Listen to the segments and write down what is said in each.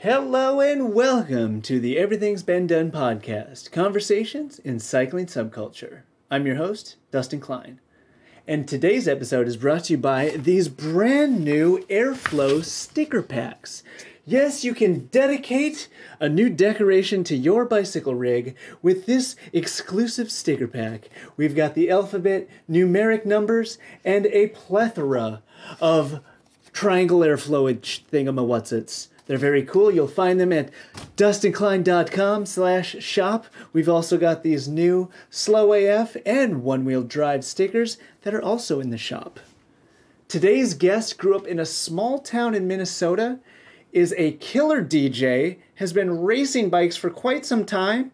Hello and welcome to the Everything's Been Done podcast, Conversations in Cycling Subculture. I'm your host, Dustin Klein. And today's episode is brought to you by these brand new Airflow sticker packs. Yes, you can dedicate a new decoration to your bicycle rig with this exclusive sticker pack. We've got the alphabet, numeric numbers, and a plethora of triangle airflow thingamawhatsits. They're very cool. You'll find them at dustinklein.com/shop. We've also got these new Slow AF and one-wheel drive stickers that are also in the shop. Today's guest grew up in a small town in Minnesota, is a killer DJ, has been racing bikes for quite some time,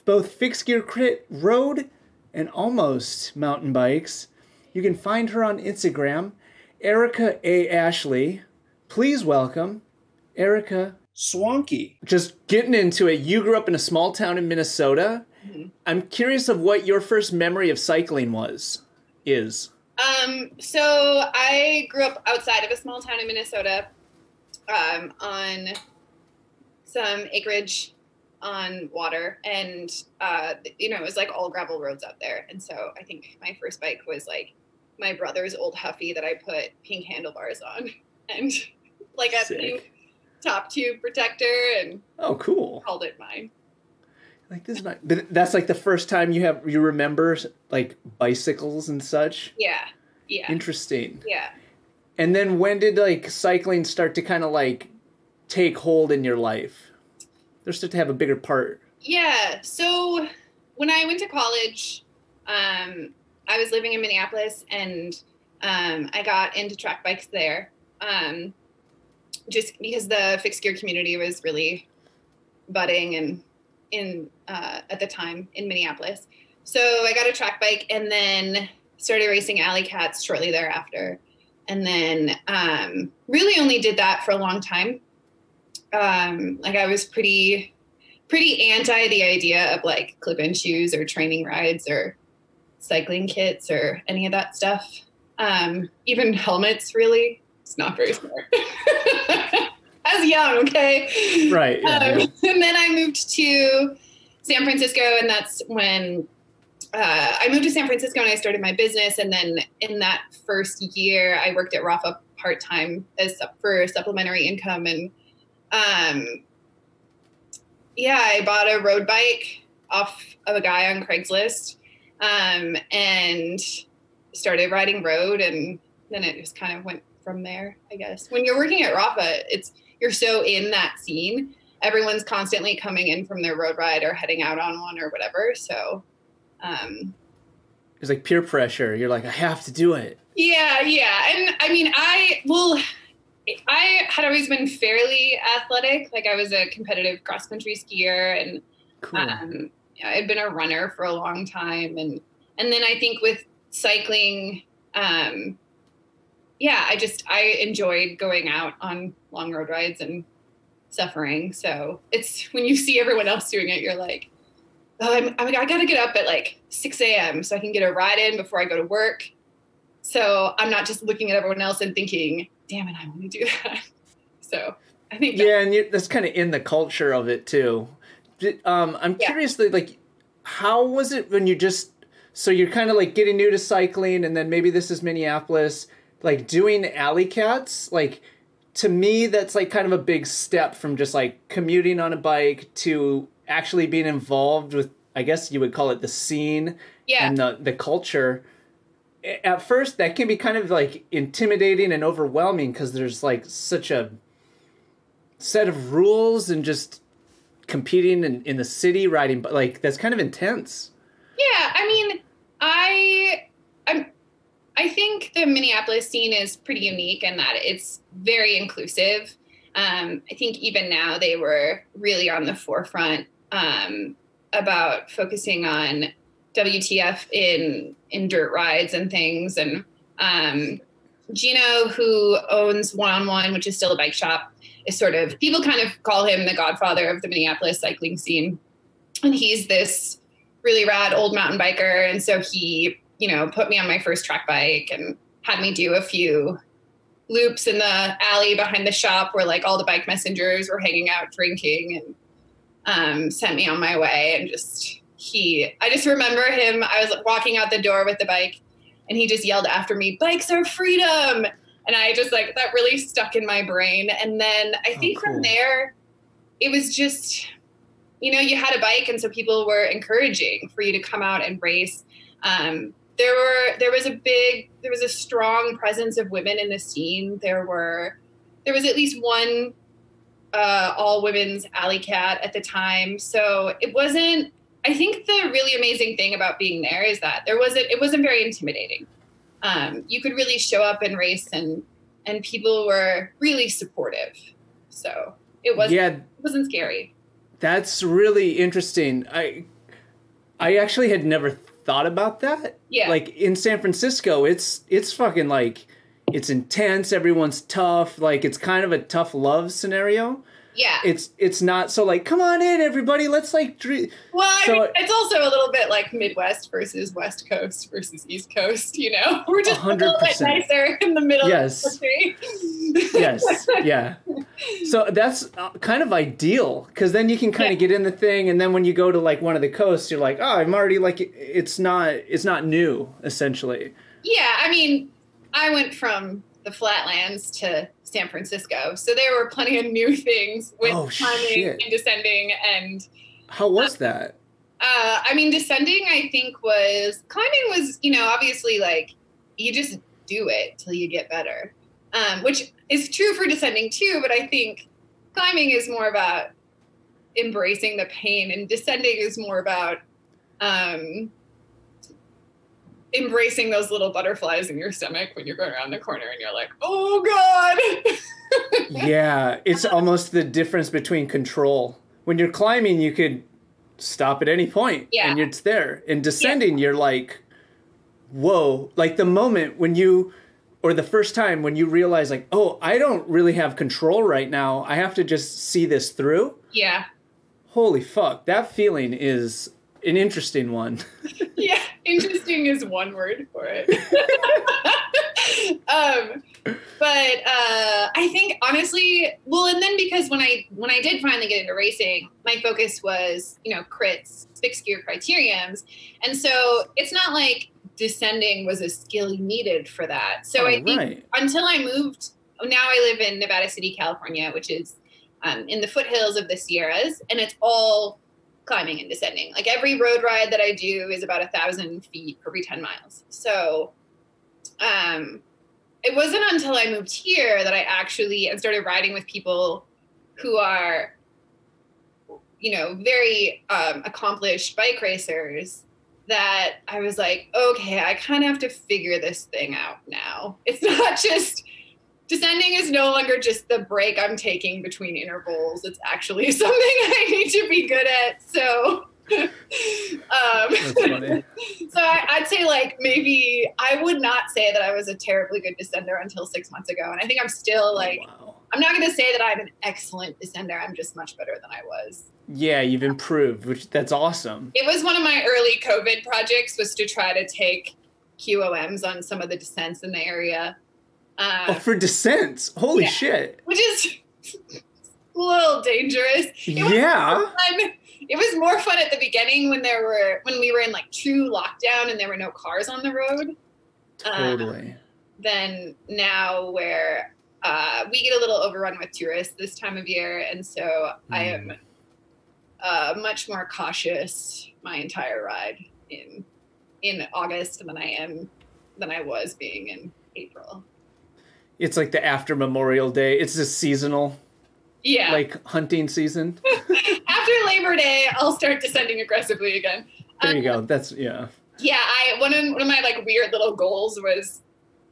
both fixed gear crit road and almost mountain bikes. You can find her on Instagram, Erica A. Ashley. Please welcome Erica Schwanke. Just getting into it, you grew up in a small town in Minnesota. Mm-hmm. I'm curious of what your first memory of cycling is. So I grew up outside of a small town in Minnesota, on some acreage on water, and it was like all gravel roads out there. And so I think my first bike was like my brother's old Huffy that I put pink handlebars on and like a new top tube protector, and cool, called it mine. Like this is not, but that's like the first time you remember like bicycles and such. Yeah. Interesting. Yeah. And then when did like cycling start to kind of like take hold in your life? They start to have a bigger part. Yeah. So when I went to college, I was living in Minneapolis, and I got into track bikes there. Just because the fixed gear community was really budding and at the time in Minneapolis. So I got a track bike and then started racing alley cats shortly thereafter. And then really only did that for a long time. I was pretty anti the idea of like clip-in shoes or training rides or cycling kits or any of that stuff. Even helmets, really. It's not very smart. I was young, okay? Right. Yeah. And then I moved to San Francisco, and that's when I moved to San Francisco and I started my business. And then in that first year, I worked at Rafa part-time for supplementary income. And I bought a road bike off of a guy on Craigslist, and started riding road, and then it just kind of went from there, I guess. When you're working at Rafa, you're so in that scene. Everyone's constantly coming in from their road ride or heading out on one or whatever. So it's like peer pressure. You're like, I have to do it. Yeah. And I mean, I had always been fairly athletic. Like I was a competitive cross country skier, and cool. I'd been a runner for a long time. And then I think with cycling, I enjoyed going out on long road rides and suffering. So it's when you see everyone else doing it, you're like, I got to get up at like 6 a.m. so I can get a ride in before I go to work. So I'm not just looking at everyone else and thinking, damn it, I want to do that. So I think that's kind of in the culture of it too. I'm curious, like, how was it when so you're kind of like getting new to cycling, and then maybe this is Minneapolis, like doing alley cats, like to me, that's like kind of a big step from just like commuting on a bike to actually being involved with, I guess you would call it the scene and the culture. At first, that can be kind of like intimidating and overwhelming because there's like such a set of rules and just competing in the city riding, but like that's kind of intense. Yeah, I mean, I think the Minneapolis scene is pretty unique in that it's very inclusive. I think even now they were really on the forefront about focusing on WTF in dirt rides and things. And Gino, who owns One on One, which is still a bike shop, is sort of, people kind of call him the godfather of the Minneapolis cycling scene. And he's this really rad old mountain biker. And so he, put me on my first track bike and had me do a few loops in the alley behind the shop where like all the bike messengers were hanging out drinking, and sent me on my way. And I just remember him. I was walking out the door with the bike, and he just yelled after me, "Bikes are freedom." And I just like, that really stuck in my brain. And then I think from there, it was just, you know, you had a bike, and so people were encouraging for you to come out and race. There was a strong presence of women in the scene. There was at least one all women's alley cat at the time. So it wasn't, I think the really amazing thing about being there is that it wasn't very intimidating. You could really show up and race, and people were really supportive. So it wasn't scary. That's really interesting. I actually had never thought about that. Yeah. Like in San Francisco, it's fucking like, it's intense. Everyone's tough. Like it's kind of a tough love scenario. Yeah. It's not so like, come on in, everybody. Let's like. Well, I mean, it's also a little bit like Midwest versus West Coast versus East Coast. You know, we're just 100%. A little bit nicer in the middle of the country. Yes. Yeah. So that's kind of ideal, because then you can kind of get in the thing, and then when you go to like one of the coasts, you're like, oh, I'm already like, it's not new, essentially. Yeah, I mean, I went from the flatlands to San Francisco, so there were plenty of new things with climbing and descending. And how was that? I mean, descending, I think climbing was, you know, obviously like you just do it till you get better, which is true for descending too. But I think climbing is more about embracing the pain, and descending is more about embracing those little butterflies in your stomach when you're going around the corner and you're like, oh God. Yeah. It's almost the difference between control. When you're climbing, you could stop at any point and it's there. In descending, you're like, whoa, like the moment when or the first time when you realize like, oh, I don't really have control right now. I have to just see this through. Yeah. Holy fuck. That feeling is an interesting one. Yeah, interesting is one word for it. But I think honestly, well, and then because when I did finally get into racing, my focus was, you know, crits, fixed gear criteriums. And so it's not like descending was a skill you needed for that. So I think until I moved, now I live in Nevada City, California, which is in the foothills of the Sierras, and it's all climbing and descending. Like every road ride that I do is about 1,000 feet every 10 miles. So it wasn't until I moved here that I actually started riding with people who are, you know, very accomplished bike racers, that I was like, okay, I kind of have to figure this thing out now. It's not just, descending is no longer just the break I'm taking between intervals. It's actually something I need to be good at. So, that's funny. So I'd say like, maybe I would not say that I was a terribly good descender until 6 months ago. And I think I'm still like, I'm not going to say that I'm an excellent descender. I'm just much better than I was. Yeah, you've improved, that's awesome. It was one of my early COVID projects, was to try to take QOMs on some of the descents in the area. For descents? Holy shit. Which is a little dangerous. It was more fun at the beginning when we were in like true lockdown and there were no cars on the road. Totally. Than now, where we get a little overrun with tourists this time of year, and so I am much more cautious my entire ride in August than I was being in April. It's like the after Memorial Day. It's a seasonal, like hunting season. After Labor Day, I'll start descending aggressively again. There you go. That's Yeah, one of my like weird little goals was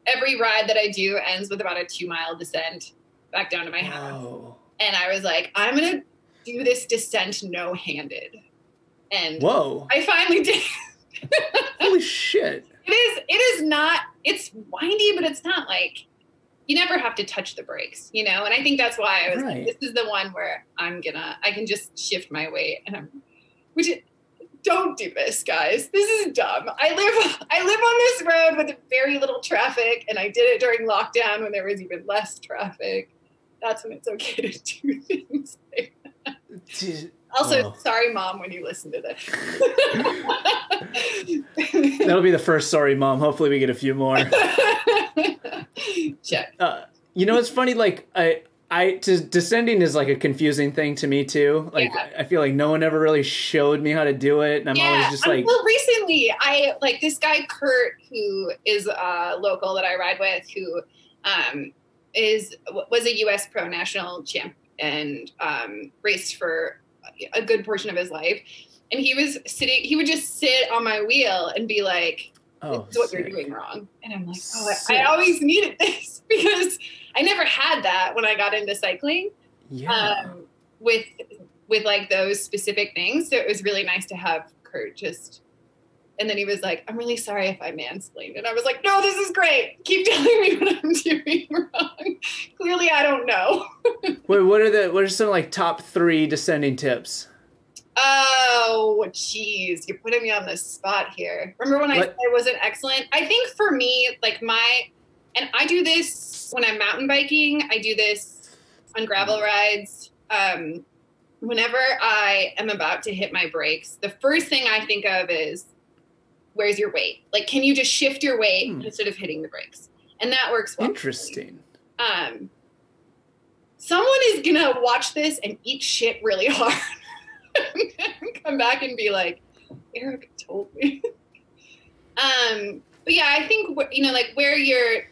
every ride that I do ends with about a 2-mile descent back down to my house. And I was like, I'm going to do this descent no-handed. And I finally did. Holy shit. It is not, it's windy, but it's not like, you never have to touch the brakes, you know? And I think that's why I was like, this is the one where I can just shift my weight. And don't do this, guys. This is dumb. I live on this road with very little traffic, and I did it during lockdown when there was even less traffic. That's when it's okay to do things like that. Also, sorry, Mom, when you listen to this. That'll be the first sorry, Mom. Hopefully we get a few more. Check. You know, it's funny, like, descending is like a confusing thing to me too. Like, I feel like no one ever really showed me how to do it. And I'm always just like... Well, recently, this guy, Kurt, who is local that I ride with, who was a U.S. pro national champ and raced for a good portion of his life. And he would just sit on my wheel and be like, this is what you're doing wrong. And I'm like, I always needed this because I never had that when I got into cycling with like those specific things. So it was really nice to have Kurt and then he was like, I'm really sorry if I mansplained. And I was like, no, this is great. Keep telling me what I'm doing wrong. Clearly I don't know. Wait, what are some like top 3 descending tips? Oh, geez. You're putting me on the spot here. Remember when I said I wasn't excellent? I think for me, like and I do this when I'm mountain biking. I do this on gravel rides. Whenever I am about to hit my brakes, the first thing I think of is, where's your weight? Like, can you just shift your weight instead of hitting the brakes? And that works well. Interesting. Someone is going to watch this and eat shit really hard. Come back and be like, Erica told me. But yeah, I think, like where you're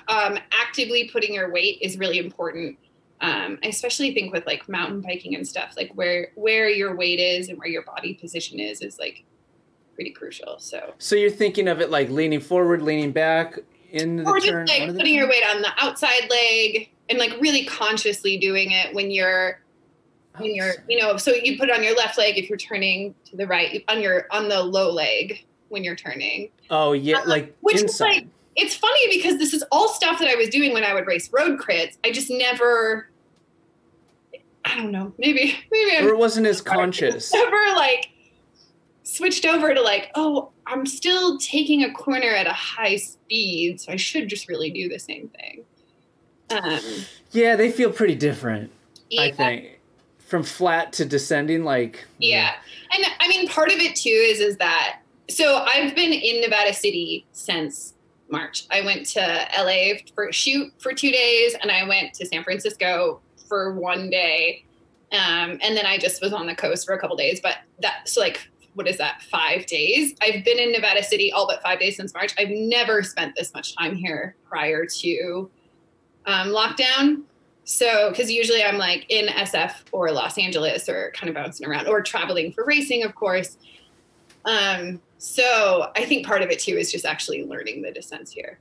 actively putting your weight is really important. I especially think with like mountain biking and stuff, like where your weight is and where your body position is like pretty crucial. So you're thinking of it like leaning forward, leaning back into the turn? Or just like putting your weight on the outside leg and like really consciously doing it when you're, so you put it on your left leg if you're turning to the right, on the low leg when you're turning. Oh yeah, like which inside. Is like, it's funny because this is all stuff that I was doing when I would race road crits. I just never, I don't know, maybe or it wasn't as conscious. Never like switched over to like, oh, I'm still taking a corner at a high speed, so I should just really do the same thing. Yeah, they feel pretty different. Yeah. I think from flat to descending, like yeah. And I mean, part of it too is that so I've been in Nevada City since March. I went to LA for a shoot for 2 days, and I went to San Francisco for 1 day, and then I just was on the coast for a couple days. But that's like, what is that, 5 days? I've been in Nevada City all but 5 days since March. I've never spent this much time here prior to lockdown. So, because usually I'm like in SF or Los Angeles or kind of bouncing around or traveling for racing, of course. So I think part of it too is just actually learning the descents here.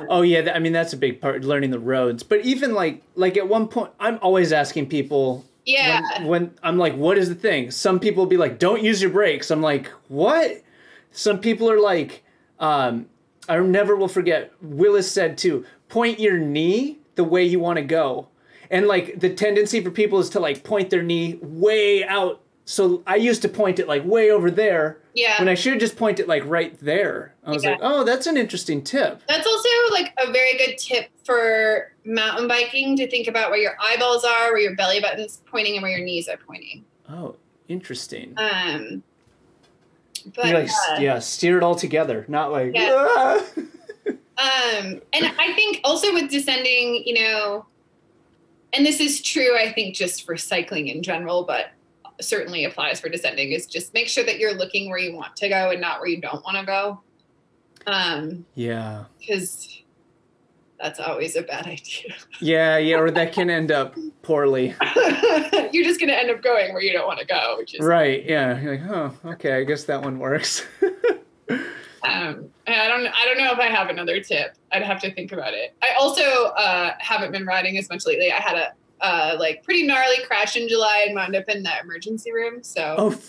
Oh yeah, I mean that's a big part, learning the roads. But even like at one point, I'm always asking people. Yeah. When I'm like, what is the thing? Some people will be like, don't use your brakes. I'm like, what? Some people are like, I never will forget. Willis said too, point your knee the way you want to go. And like the tendency for people is to like point their knee way out. So I used to point it like way over there. Yeah. When I should just point it like right there. I was like, oh, that's an interesting tip. That's also like a very good tip for mountain biking, to think about where your eyeballs are, where your belly button's pointing, and where your knees are pointing. Oh, interesting. But you like, steer it all together, not like. Yeah. Ah! And I think also with descending, and this is true, I think, just for cycling in general, but certainly applies for descending, is just make sure that you're looking where you want to go and not where you don't want to go. Yeah. Because that's always a bad idea. Yeah, or that can end up poorly. You're just going to end up going where you don't want to go. Which is right, yeah. You're like, oh, okay, I guess that one works. I don't know if I have another tip. I'd have to think about it. I also haven't been riding as much lately. I had a pretty gnarly crash in July and wound up in the emergency room. So. Oh,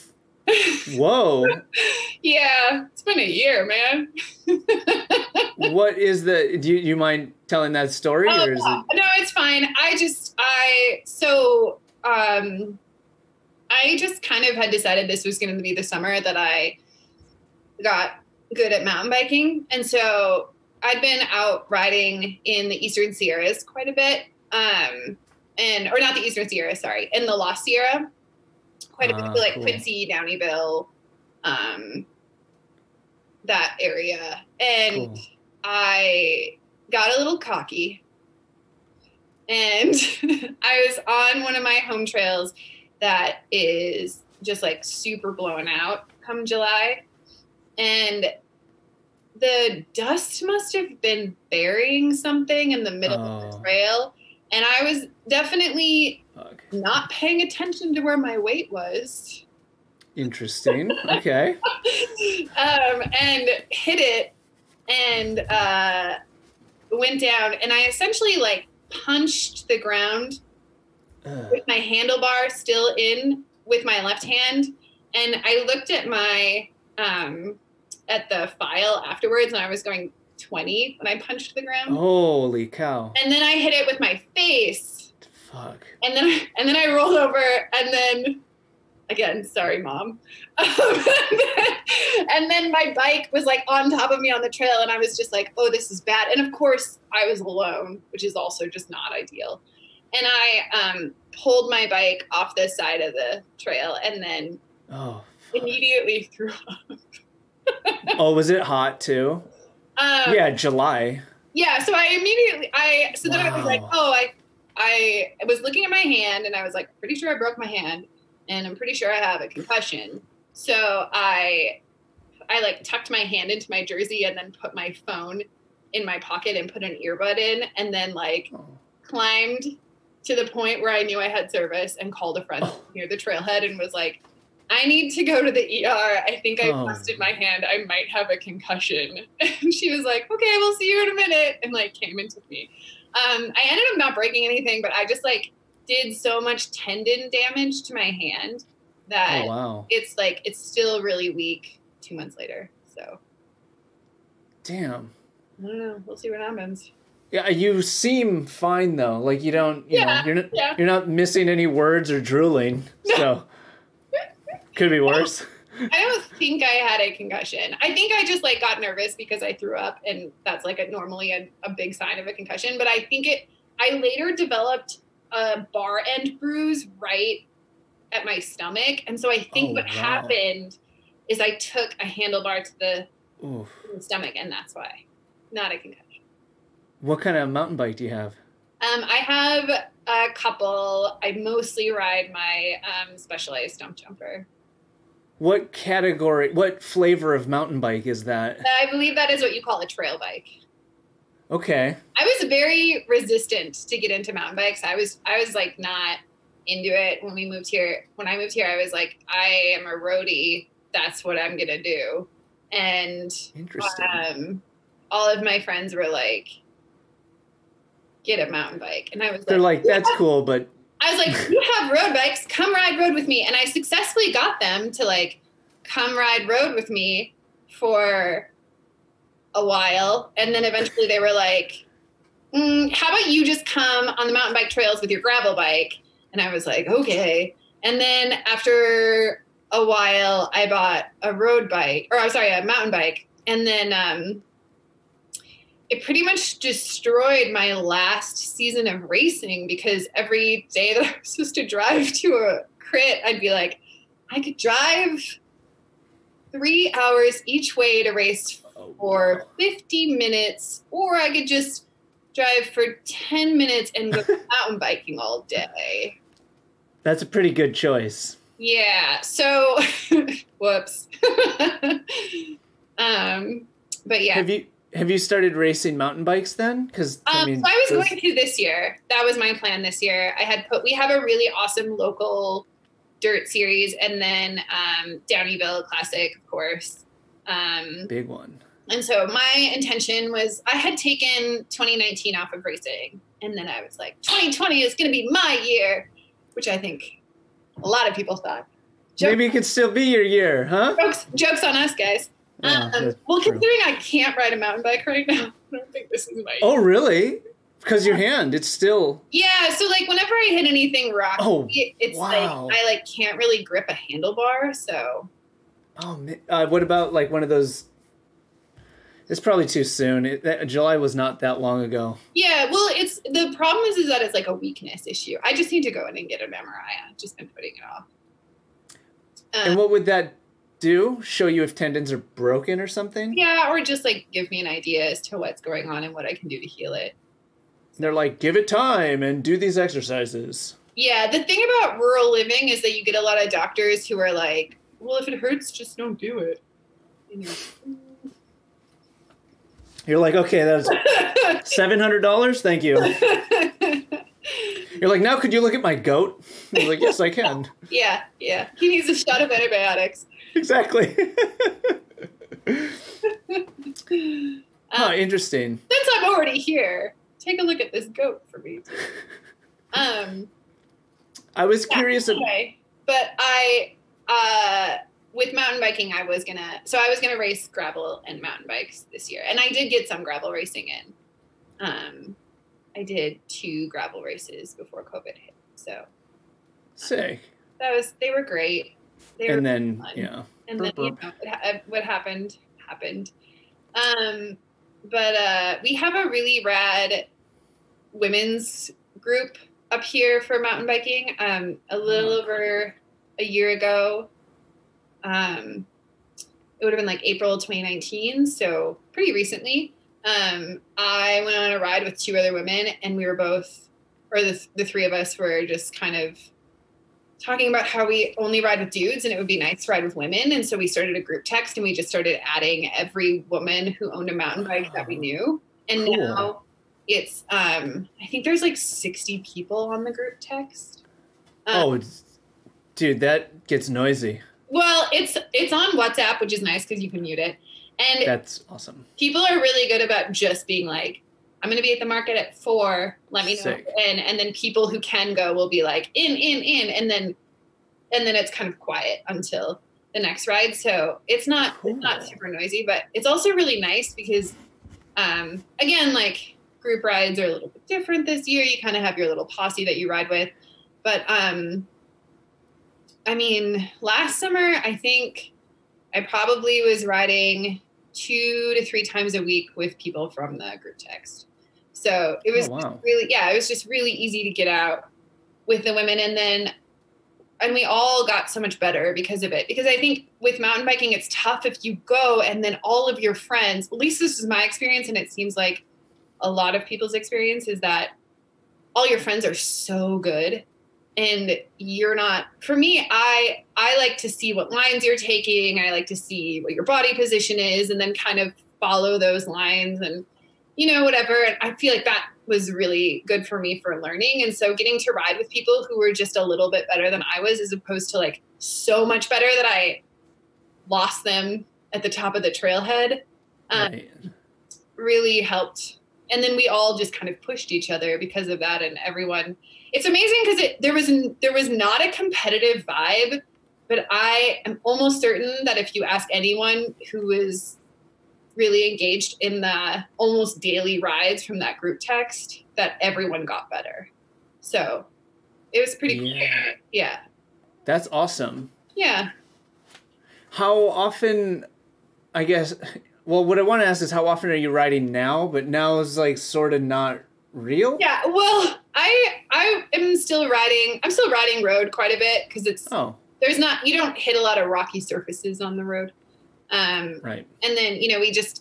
whoa. Yeah, it's been a year, man. What is do you mind telling that story? Or is it... No, it's fine. I I just kind of had decided this was going to be the summer that I got good at mountain biking. And so I'd been out riding in the Eastern Sierras quite a bit. Or not the Eastern Sierra, sorry, in the Lost Sierra quite a bit, like cool. Quincy, Downieville, that area. And cool. I got a little cocky, and I was on one of my home trails that is just like super blown out come July. And the dust must have been burying something in the middle of the trail. And I was definitely not paying attention to where my weight was. Interesting. Okay. And hit it and went down. And I essentially like punched the ground with my handlebar still in with my left hand. And I looked at my at the file afterwards, and I was going 20 when I punched the ground. Holy cow. And then I hit it with my face. Fuck. And then I rolled over, and then again, sorry, Mom. And then my bike was like on top of me on the trail, and I was just like, oh, this is bad. And of course I was alone, which is also just not ideal. And I pulled my bike off the side of the trail, and then immediately threw up. Oh, was it hot too? Yeah, July. Yeah, so I was like, I was looking at my hand, and I was like, pretty sure I broke my hand, and I'm pretty sure I have a concussion. So I like tucked my hand into my jersey and then put my phone in my pocket and put an earbud in, and then like climbed to the point where I knew I had service and called a friend near the trailhead and was like, I need to go to the ER. I think I busted my hand. I might have a concussion. And she was like, okay, we'll see you in a minute. And like came and took me. I ended up not breaking anything, but I just like did so much tendon damage to my hand that it's like, it's still really weak 2 months later. So. Damn. I don't know. We'll see what happens. Yeah, you seem fine though. Like you don't, you know, you're not missing any words or drooling. So. Could be worse. I don't think I had a concussion. I think I just like got nervous because I threw up, and that's like normally a big sign of a concussion. But I think I later developed a bar end bruise right at my stomach. And so I think what happened is I took a handlebar to the stomach, and that's why. Not a concussion. What kind of mountain bike do you have? I have a couple. I mostly ride my Specialized stump jumper. What category, what flavor of mountain bike is that? I believe that is what you call a trail bike. Okay. I was very resistant to get into mountain bikes. I was like not into it when we moved here. When I moved here, I was like, I am a roadie. That's what I'm gonna do. And interesting. All of my friends were like, get a mountain bike. And I was like, they're like, that's cool, but I was like, you have road bikes, come ride road with me. And I successfully got them to like come ride road with me for a while. And then eventually they were like, how about you just come on the mountain bike trails with your gravel bike? And I was like, okay. And then after a while I bought a mountain bike. And then, it pretty much destroyed my last season of racing, because every day that I was supposed to drive to a crit, I'd be like, I could drive 3 hours each way to race for 50 minutes, or I could just drive for 10 minutes and go mountain biking all day. That's a pretty good choice. Yeah. So, whoops. But yeah. Have you started racing mountain bikes then? Because so I was going to this year. That was my plan this year. We have a really awesome local dirt series, and then Downieville Classic, of course. Big one. And so my intention was, I had taken 2019 off of racing, and then I was like, 2020 is going to be my year, which I think a lot of people thought. Maybe it could still be your year, huh? Jokes on us, guys. Well, considering I can't ride a mountain bike right now, I don't think this is my year. Oh, really? Because your hand, it's still... Yeah, so like whenever I hit anything rocky, it's wow. like I like can't really grip a handlebar, so... Oh, man. What about like one of those... It's probably too soon. July was not that long ago. Yeah, well, the problem is that it's like a weakness issue. I just need to go in and get an MRI. I've just been putting it off. And what would that do? Show you if tendons are broken or something? Yeah, or just like give me an idea as to what's going on and what I can do to heal it. They're like, give it time and do these exercises. Yeah, the thing about rural living is that you get a lot of doctors who are like, well, if it hurts, just don't do it. You know? You're like, okay, that's $700. Thank you. You're like, now could you look at my goat? You're like, yes, I can. Yeah. He needs a shot of antibiotics. Exactly. Interesting. Since I'm already here, take a look at this goat for me. I was curious. Anyway, but with mountain biking, I was gonna race gravel and mountain bikes this year, and I did get some gravel racing in. I did 2 gravel races before COVID hit, so sick. They were great. And then fun. Yeah, and then you know, what happened. But we have a really rad women's group up here for mountain biking. A little over a year ago. It would have been like April 2019, so pretty recently. I went on a ride with 2 other women, and we were both, or the 3 of us were just kind of talking about how we only ride with dudes and it would be nice to ride with women. And so we started a group text and we just started adding every woman who owned a mountain bike that we knew. And cool. Now it's, I think there's like 60 people on the group text. Dude, that gets noisy. Well, it's on WhatsApp, which is nice because you can mute it. And that's awesome. People are really good about just being like, I'm going to be at the market at 4. Let me know. Sick. And then people who can go will be like in. And then it's kind of quiet until the next ride. So it's not super noisy, but it's also really nice because, again, like group rides are a little bit different this year. You kind of have your little posse that you ride with. But, I mean, last summer, I think I probably was riding 2 to 3 times a week with people from the group text. So it was it was just really easy to get out with the women. And we all got so much better because of it. Because I think with mountain biking, it's tough if you go and then all of your friends, at least this is my experience, and it seems like a lot of people's experience, is that all your friends are so good. And you're not, for me, I like to see what lines you're taking. I like to see what your body position is and then kind of follow those lines and, whatever. And I feel like that was really good for me for learning. And so getting to ride with people who were just a little bit better than I was, as opposed to like so much better that I lost them at the top of the trailhead, really helped. And then we all just kind of pushed each other because of that. And everyone, it's amazing because there was not a competitive vibe, but I am almost certain that if you ask anyone who is really engaged in the almost daily rides from that group text, that everyone got better. So it was pretty cool. Yeah. That's awesome. Yeah. How often, I guess, well, what I want to ask is how often are you riding now? But now is like sort of not real? Yeah, well, I am still riding. I'm still riding road quite a bit because you don't hit a lot of rocky surfaces on the road. Right. And then,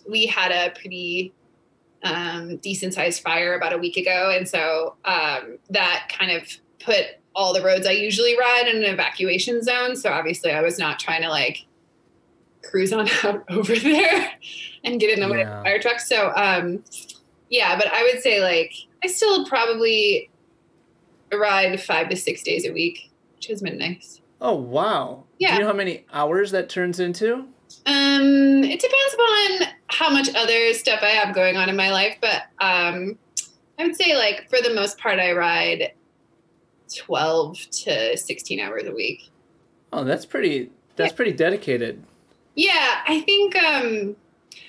we had a pretty decent sized fire about a week ago. And so that kind of put all the roads I usually ride in an evacuation zone. So obviously I was not trying to like cruise on out over there and get into my fire truck. So, but I would say like I still probably ride 5 to 6 days a week, which has been nice. Oh, wow. Yeah. Do you know how many hours that turns into? It depends upon how much other stuff I have going on in my life, but I would say like for the most part I ride 12 to 16 hours a week. Oh, that's pretty dedicated. Yeah, I think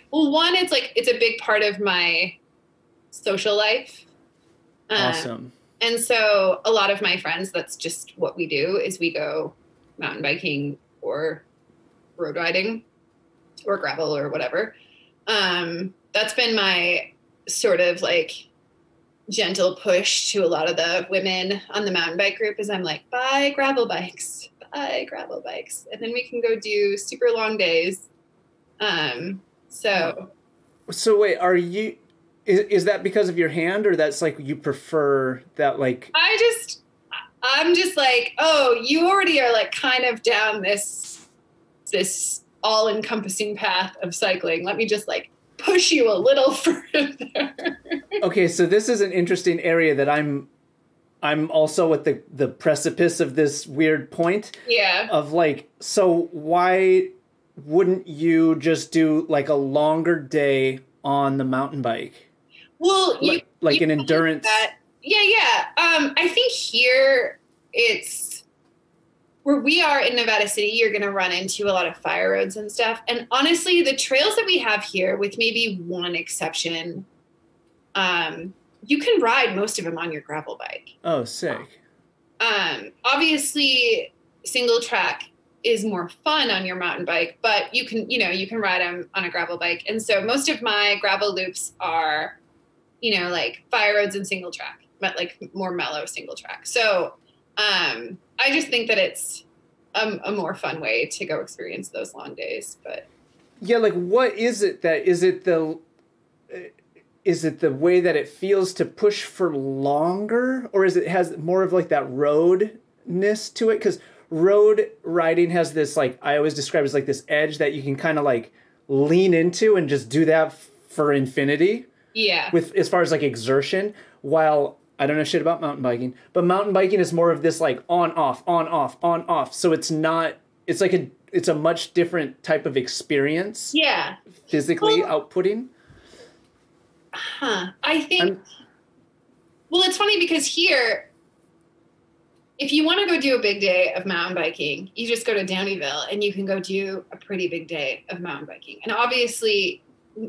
one, it's a big part of my social life. Awesome. And so a lot of my friends, that's just what we do, is we go mountain biking or road riding or gravel or whatever. That's been my sort of like gentle push to a lot of the women on the mountain bike group, is I'm like, buy gravel bikes. And then we can go do super long days. So wait, is that because of your hand, or that's like you prefer that? Like, I'm just like, oh, you already are like kind of down this all-encompassing path of cycling. Let me just like push you a little further. Okay, so this is an interesting area that I'm also at the precipice of this weird point. Yeah. Of like, so why wouldn't you just do like a longer day on the mountain bike? Well, like an endurance. Yeah. I think here it's where we are in Nevada City, you're going to run into a lot of fire roads and stuff. And honestly, the trails that we have here, with maybe one exception, you can ride most of them on your gravel bike. Oh, sick. Obviously, single track is more fun on your mountain bike, but you can ride them on a gravel bike. And so most of my gravel loops are, like fire roads and single track, but like more mellow single track. So I just think that it's a more fun way to go experience those long days. But yeah, like what is it is it the way that it feels to push for longer, or has more of like that roadness to it? Because road riding has this, like, I always describe it as like this edge that you can kind of like lean into and just do that for infinity. Yeah. With as far as like exertion, while I don't know shit about mountain biking, but mountain biking is more of this like on off. So it's not. It's like it's a much different type of experience. Yeah. Physically outputting. I think. Well, it's funny because here, if you want to go do a big day of mountain biking, you just go to Downeyville and you can go do a pretty big day of mountain biking. And obviously,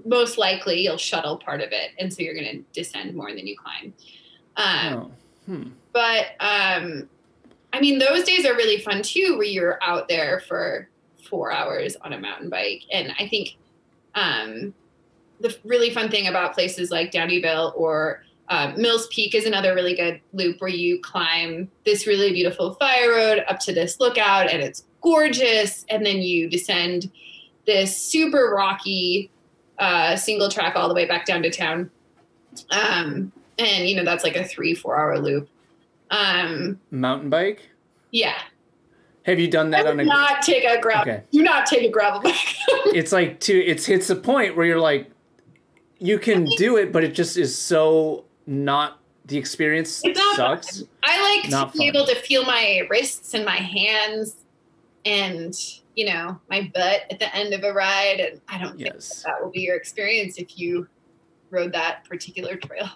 most likely you'll shuttle part of it. And so you're going to descend more than you climb. But, I mean, those days are really fun too, where you're out there for 4 hours on a mountain bike. And I think the really fun thing about places like Downeyville or Mills Peak is another really good loop, where you climb this really beautiful fire road up to this lookout, and it's gorgeous. And then you descend this super rocky single track all the way back down to town. And, that's like a 3-4 hour loop. Mountain bike? Yeah. Have you done that Do not take a gravel bike. It's like it hits a point where you're like, you can do it, but it just is so not the experience. It sucks. I like to be able to feel my wrists and my hands and, my butt at the end of a ride. And I don't think that will be your experience if you rode that particular trail.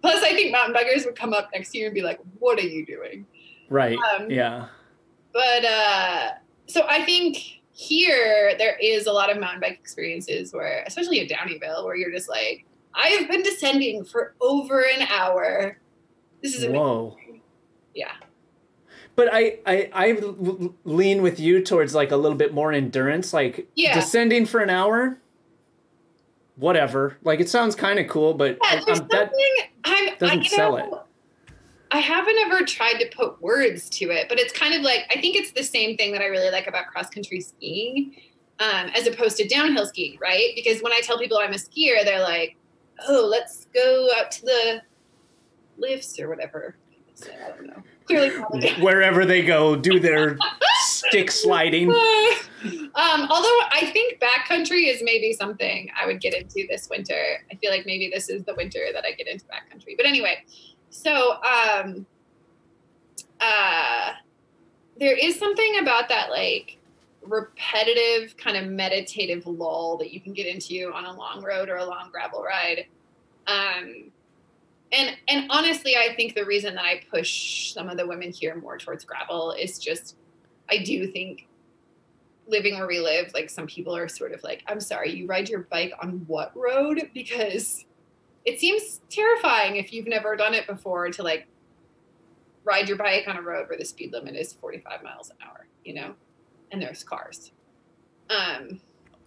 Plus, I think mountain bikers would come up next to you and be like, what are you doing? Right. Yeah. But so I think here there is a lot of mountain bike experiences where, especially at Downeyville, where you're just like, I have been descending for over an hour. This is amazing. Whoa. Yeah. But I lean with you towards like a little bit more endurance, like descending for an hour. Whatever. Like, it sounds kind of cool, but that doesn't sell it. I haven't ever tried to put words to it, but it's kind of like, I think it's the same thing that I really like about cross-country skiing, as opposed to downhill skiing, right? Because when I tell people I'm a skier, they're like, oh, let's go out to the lifts or whatever. I don't know. Clearly, wherever they go, do their stick sliding. Although I think backcountry is maybe something I would get into this winter. I feel like maybe this is the winter that I get into backcountry. But anyway, so there is something about that like repetitive kind of meditative lull that you can get into on a long road or a long gravel ride. And honestly, I think the reason that I push some of the women here more towards gravel is just, I do think living where we live, like some people are sort of like, I'm sorry, you ride your bike on what road? Because it seems terrifying if you've never done it before to like ride your bike on a road where the speed limit is 45 miles an hour, you know, and there's cars.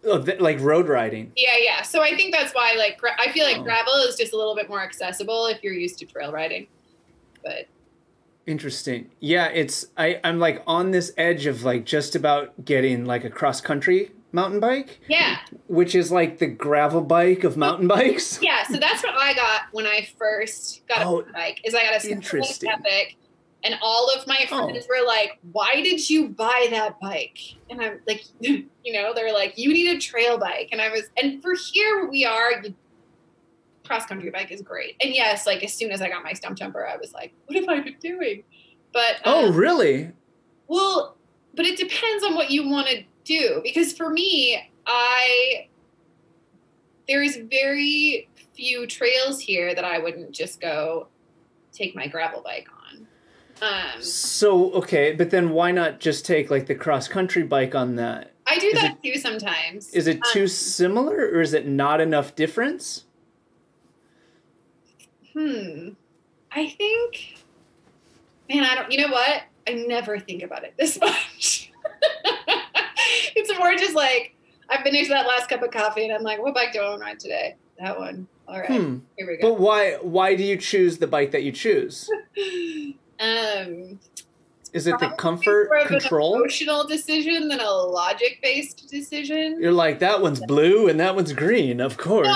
Like road riding. Yeah. So I think that's why, like, I feel like gravel is just a little bit more accessible if you're used to trail riding. But interesting. Yeah, I'm like on this edge of like just about getting like a cross country mountain bike. Yeah. Which is like the gravel bike of mountain bikes. Yeah. So that's what I got when I first got a mountain bike. Is I got a Cyclist Epic. And all of my friends were like, why did you buy that bike? And I'm like, you know, they're like, you need a trail bike. And for here we are, cross-country bike is great. And yes, like as soon as I got my stump jumper, I was like, what have I been doing? But oh, really? Well, but it depends on what you want to do. Because for me, there's very few trails here that I wouldn't just go take my gravel bike on. So, okay, but then why not just take like the cross-country bike on that? I do that too sometimes. Is it too similar, or is it not enough difference? I think, man, you know what? I never think about it this much. It's more just like, I finished that last cup of coffee and I'm like, what bike do I want to ride today? That one. All right, here we go. But why do you choose the bike that you choose? Is it the comfort, more of control? An emotional decision than a logic-based decision. You're like, that one's blue and that one's green, of course. No,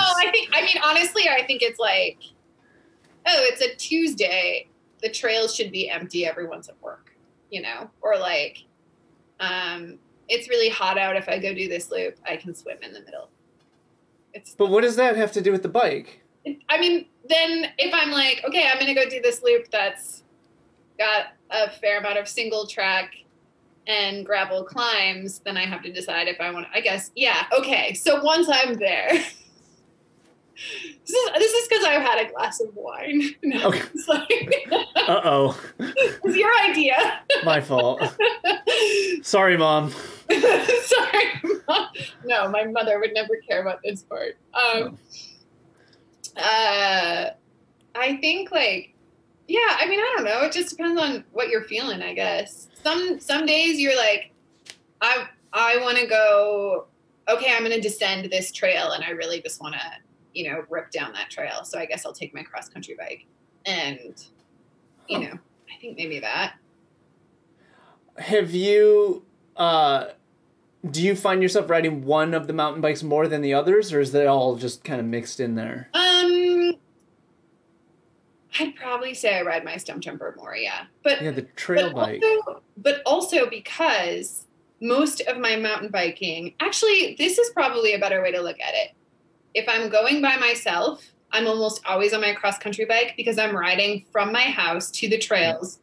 honestly, I think it's like, oh, it's a Tuesday. The trails should be empty. Everyone's at work, you know? Or like, it's really hot out. If I go do this loop, I can swim in the middle. But what does that have to do with the bike? I mean, then if I'm like, okay, I'm going to go do this loop that's got a fair amount of single track and gravel climbs, then I have to decide if I want to, I guess, yeah, okay. So once I'm there, this is because I've had a glass of wine. No, okay. It's like, uh-oh. It was your idea. My fault. Sorry, Mom. Sorry, Mom. No, my mother would never care about this part. I think like, yeah, I mean, I don't know. It just depends on what you're feeling, I guess. Some days you're like, I want to go, okay, I'm going to descend this trail and I really just want to, you know, rip down that trail. So I guess I'll take my cross country bike. And, you know, I think maybe that. Have you, do you find yourself riding one of the mountain bikes more than the others, or is they all just kind of mixed in there? I'd probably say I ride my stump jumper more, yeah. But yeah, the trail bike. But also because most of my mountain biking, actually, this is probably a better way to look at it. If I'm going by myself, I'm almost always on my cross-country bike because I'm riding from my house to the trails,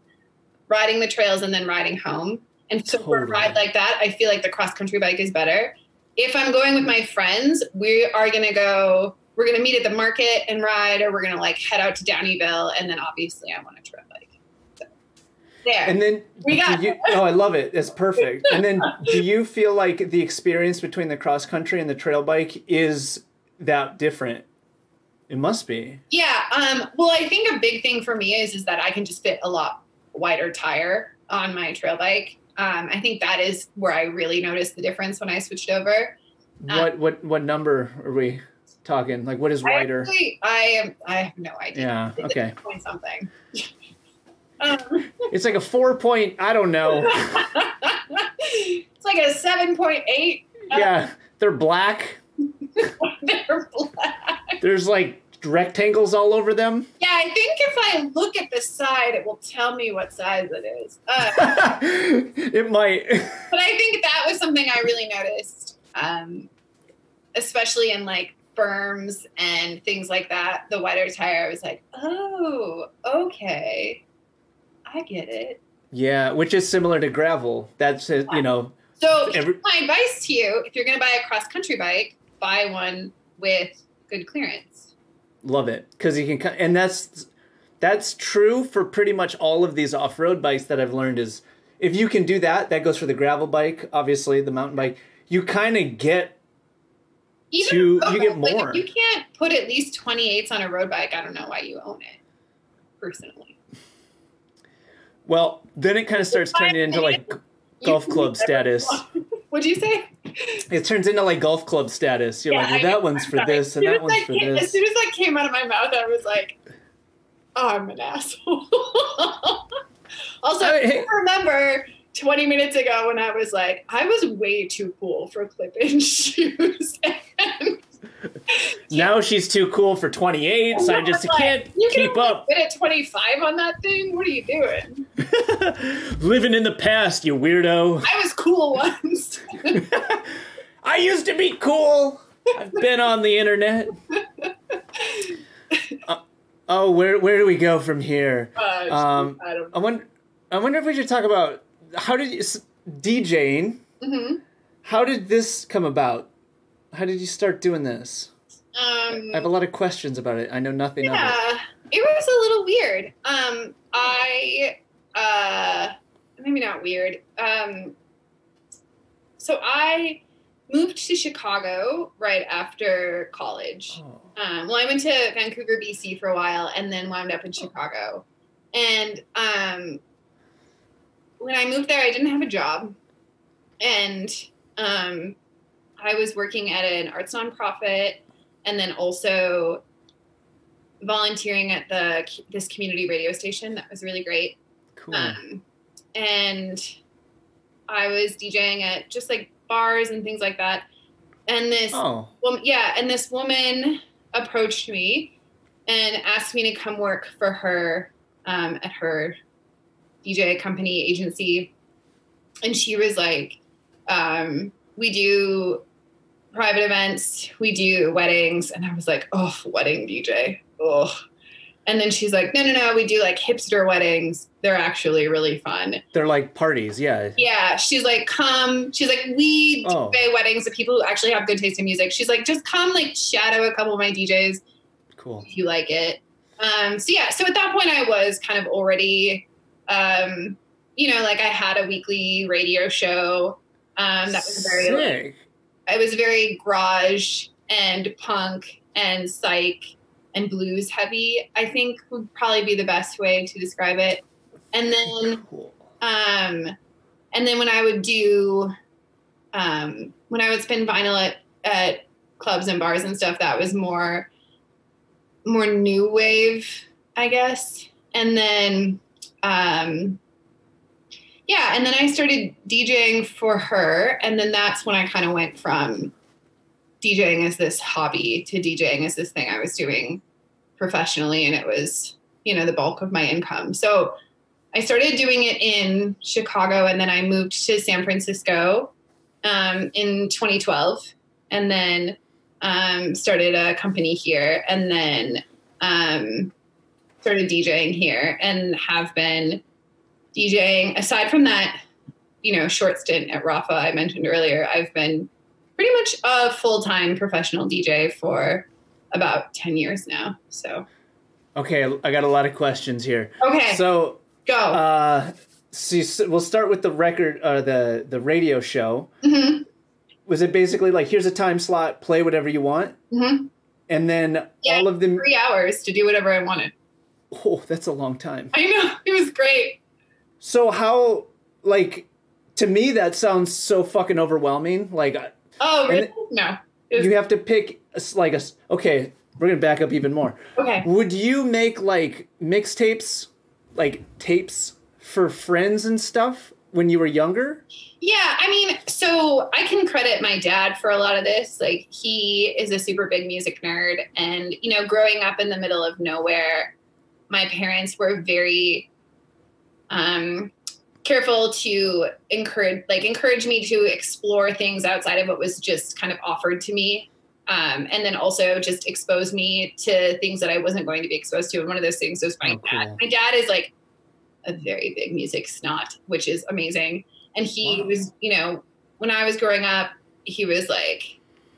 riding the trails and then riding home. And so for a ride like that, I feel like the cross-country bike is better. If I'm going with my friends, we're going to meet at the market and ride, or we're going to like head out to Downieville. And then obviously I want a trail bike. So, there. And then I love it. It's perfect. And then do you feel like the experience between the cross country and the trail bike is that different? It must be. Yeah. Well, I think a big thing for me is that I can just fit a lot wider tire on my trail bike. I think that is where I really noticed the difference when I switched over. What number are we talking? Like, what is wider? I have no idea. Yeah. Okay. Point something. It's like a 4 point. I don't know. It's like a 7.8. Yeah, they're black. They're black. There's like rectangles all over them. Yeah, I think if I look at the side, it will tell me what size it is. It might. But I think that was something I really noticed, especially in like berms and things like that. The wider tire, I was like, oh, okay, I get it. Yeah, which is similar to gravel. That's it, you know. So my advice to you, if you're going to buy a cross-country bike, buy one with good clearance. Love it. Because you can, and that's true for pretty much all of these off-road bikes that I've learned is if you can do that, that goes for the gravel bike, obviously the mountain bike, you kind of get you get more. Like, if you can't put at least 28s on a road bike, I don't know why you own it, personally. Well, then it kind of starts turning into like golf club status. What'd you say? It turns into like golf club status. You're like, well, that one's for this and that one's for this. As soon as that came out of my mouth, I was like, oh, I'm an asshole. Also, I remember 20 minutes ago when I was like, I was way too cool for clip-in shoes. Now she's too cool for 28, so I just can't keep up. Get at 25 on that thing? What are you doing? Living in the past, you weirdo. I was cool once. I used to be cool. I've been on the internet. Where do we go from here? I don't know. I wonder if we should talk about how did you DJing? Mm-hmm. How did this come about? How did you start doing this? I have a lot of questions about it. I know nothing of it. Yeah, it was a little weird. Maybe not weird. So I moved to Chicago right after college. Oh. Well, I went to Vancouver, BC for a while and then wound up in Chicago. And when I moved there, I didn't have a job. And I was working at an arts nonprofit and then also volunteering at this community radio station. That was really great. Cool. And I was DJing at just like bars and things like that. And this woman approached me and asked me to come work for her at her DJ company agency. And she was like, we do private events, we do weddings. And I was like, oh, wedding DJ. Oh. And then she's like, no, we do like hipster weddings. They're actually really fun. They're like parties, yeah. Yeah. She's like, come. She's like, we do weddings of people who actually have good taste in music. She's like, just come like shadow a couple of my DJs. Cool. If you like it. So at that point I was kind of already, like I had a weekly radio show. That was very, it was very garage and punk and psych and blues heavy, I think would probably be the best way to describe it. And then, cool. And then when I would do, when I would spin vinyl at clubs and bars and stuff, that was more new wave, I guess. And then, and then I started DJing for her. And then that's when I kind of went from DJing as this hobby to DJing as this thing I was doing professionally. And it was, the bulk of my income. So I started doing it in Chicago and then I moved to San Francisco in 2012 and then started a company here and then started DJing here and have been DJing. Aside from that, short stint at Rafa I mentioned earlier, I've been pretty much a full-time professional DJ for about 10 years now. So. Okay, I got a lot of questions here. Okay. So go. We'll start with the record, the radio show. Mm-hmm. Was it basically like, here's a time slot, play whatever you want? Mm-hmm. And then all of them... 3 hours to do whatever I wanted. Oh, that's a long time. I know. It was great. So how, to me, that sounds so fucking overwhelming. Oh, really? No. You have to pick, okay, we're going to back up even more. Okay. Would you make, mixtapes, tapes for friends and stuff when you were younger? Yeah, so I can credit my dad for a lot of this. He is a super big music nerd. And, growing up in the middle of nowhere, my parents were very careful to encourage me to explore things outside of what was just kind of offered to me. And then also just expose me to things that I wasn't going to be exposed to. And one of those things was my dad. Cool. My dad is a very big music snot, which is amazing. And he was, when I was growing up, he was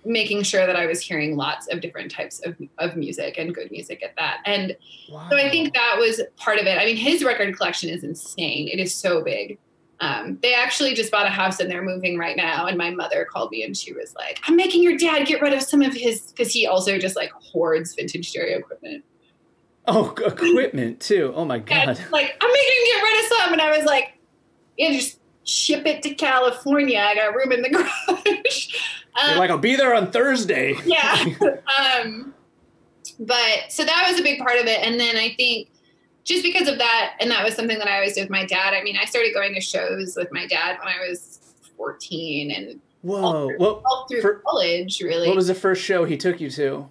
making sure that I was hearing lots of different types of music and good music at that. And so I think that was part of it. His record collection is insane. It is so big. They actually just bought a house and they're moving right now. And my mother called me and she was like, I'm making your dad get rid of some of his, because he also just like hoards vintage stereo equipment. Oh, equipment too. Oh my God. And, like, I'm making him get rid of some. And I was like, yeah, just ship it to California. I got room in the garage. You're like, I'll be there on Thursday. Yeah. But so that was a big part of it. And then I think just because of that, and that was something that I always did with my dad. I mean, I started going to shows with my dad when I was 14 and all through college, really. What was the first show he took you to?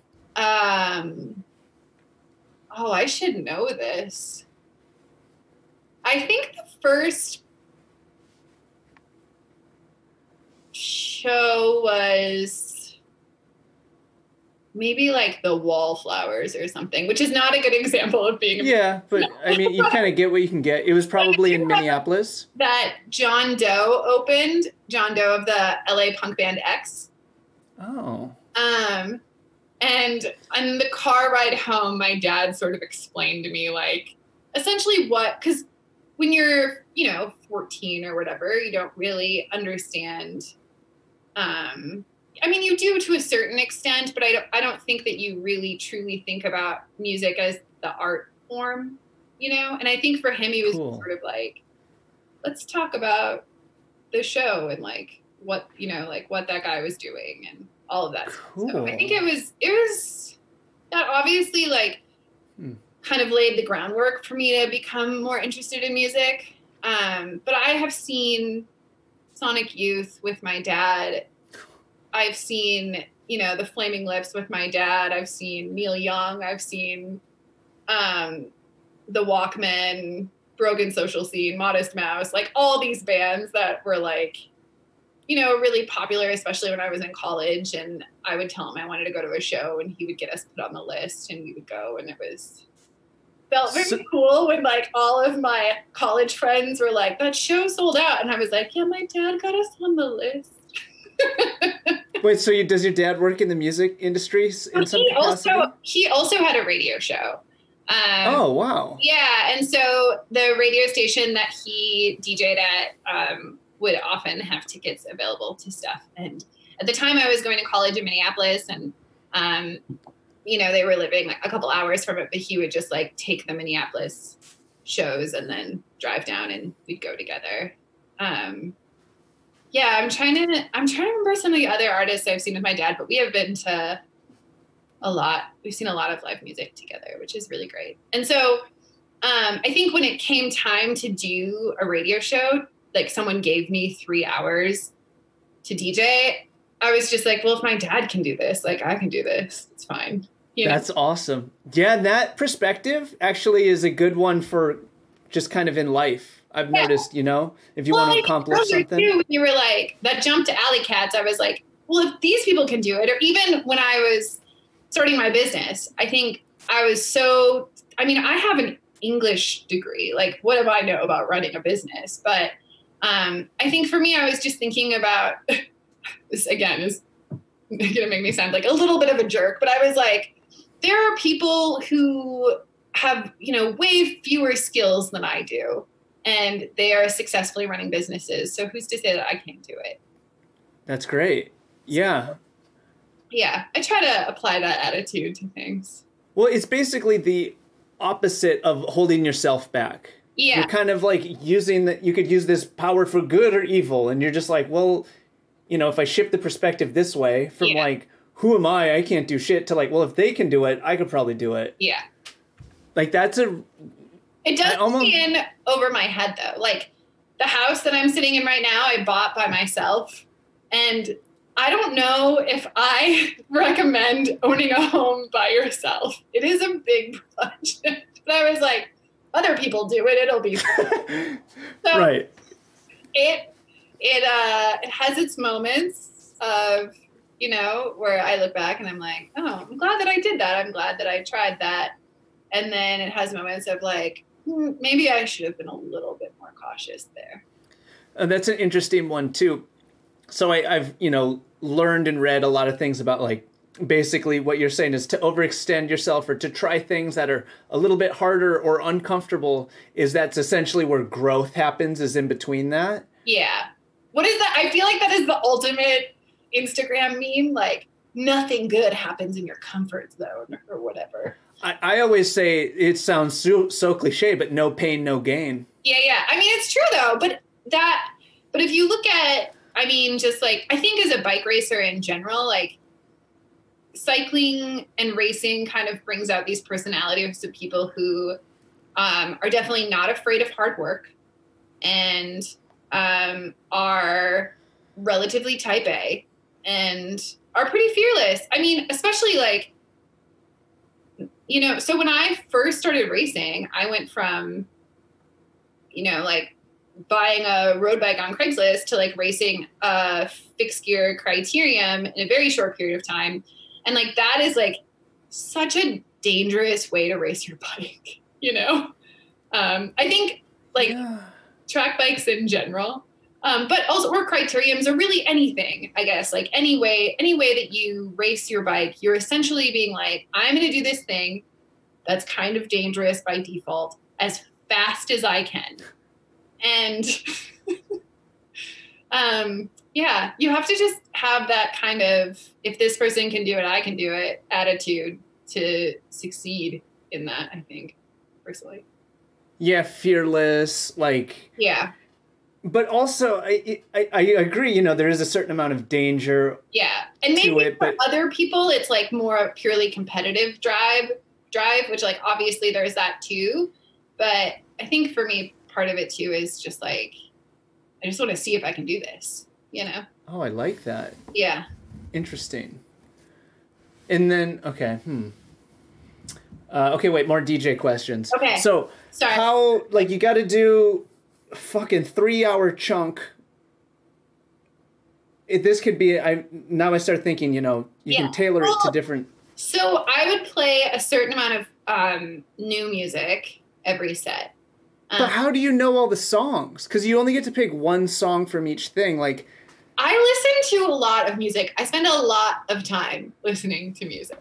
Oh, I should know this. I think the first show was maybe like the Wallflowers or something, which is not a good example of being but I mean, you kind of get what you can get. It was probably in Minneapolis. That John Doe opened, John Doe of the LA punk band X. Oh. And on the car ride home, my dad sort of explained to me, like, essentially because when you're, 14 or whatever, you don't really understand. I mean, you do to a certain extent, but I don't think that you really truly think about music as the art form, And I think for him, he was sort of like, let's talk about the show and like what, like what that guy was doing and all of that. Cool. So I think it was that obviously like kind of laid the groundwork for me to become more interested in music. But I have seen Sonic Youth with my dad. I've seen, the Flaming Lips with my dad. I've seen Neil Young. I've seen the Walkmen, Broken Social Scene, Modest Mouse, like all these bands that were like, really popular, especially when I was in college. And I would tell him I wanted to go to a show and he would get us put on the list and we would go. And it felt very cool when like all of my college friends were like, that show sold out. And I was like, yeah, my dad got us on the list. Wait, so does your dad work in the music industry in some capacity? He also had a radio show. Oh, wow. Yeah. And so the radio station that he DJ'd at would often have tickets available to stuff. And at the time I was going to college in Minneapolis and, they were living like a couple hours from it, but he would just like take the Minneapolis shows and then drive down and we'd go together. Yeah, I'm trying to remember some of the other artists I've seen with my dad, but we have been to a lot. We've seen a lot of live music together, which is really great. And so I think when it came time to do a radio show, like someone gave me 3 hours to DJ, I was just like, well, if my dad can do this, like I can do this. It's fine. That's awesome. Yeah, that perspective actually is a good one for just kind of in life. I've noticed, if you want to accomplish something. Too, when you were like, that jump to Alley Cats, I was like, well, if these people can do it, or even when I was starting my business, I think I have an English degree. Like, what do I know about running a business? But I think for me, I was just thinking about, this again is going to make me sound like a little bit of a jerk, but I was like, there are people who have, way fewer skills than I do. And they are successfully running businesses. So who's to say that I can't do it? That's great. Yeah. Yeah. I try to apply that attitude to things. Well, it's basically the opposite of holding yourself back. Yeah. You're kind of like using that. You could use this power for good or evil. And you're just like, well, if I shift the perspective this way from like, who am I can't do shit, to like, well, if they can do it, I could probably do it. Yeah. Like it does stand over my head though. Like the house that I'm sitting in right now, I bought by myself. And I don't know if I recommend owning a home by yourself. It is a big project. But I was like, other people do it. It'll be fun. So right. It has its moments of, where I look back and I'm like, oh, I'm glad that I did that. I'm glad that I tried that. And then it has moments of like, maybe I should have been a little bit more cautious there. That's an interesting one too. So I've, learned and read a lot of things about like basically what you're saying is to overextend yourself or to try things that are a little bit harder or uncomfortable, is that's essentially where growth happens, is in between that. Yeah. What is that? I feel like that is the ultimate Instagram meme. Like, nothing good happens in your comfort zone or whatever. I always say, it sounds so cliche, but no pain, no gain. Yeah. I mean, it's true though, but if you look at, I mean, just like, I think as a bike racer in general, like cycling and racing kind of brings out these personalities of people who are definitely not afraid of hard work and are relatively type A and are pretty fearless. I mean, especially like, you know, so when I first started racing, I went from, you know, like buying a road bike on Craigslist to like racing a fixed gear criterium in a very short period of time. And like, that is like such a dangerous way to race your bike, you know? I think like track bikes in general, but also, or criteriums, or really anything, I guess, like any way that you race your bike, you're essentially being like, I'm going to do this thing that's kind of dangerous by default as fast as I can. And, yeah, you have to just have that kind of, if this person can do it, I can do it attitude to succeed in that, I think, personally. Yeah, fearless, like... Yeah. But also, I agree, you know, there is a certain amount of danger. Yeah. And maybe for other people, it's like more a purely competitive drive, which like, obviously there's that too. But I think for me, part of it too is just like, I just want to see if I can do this, you know? Oh, I like that. Yeah. Interesting. And then, okay. Okay, wait, more DJ questions. Okay. So, sorry. How, like, you got to do a fucking 3-hour chunk. This could be, now I start thinking, you know, you can tailor it to different. So I would play a certain amount of new music every set. But how do you know all the songs? Because you only get to pick one song from each thing. Like, I listen to a lot of music. I spend a lot of time listening to music.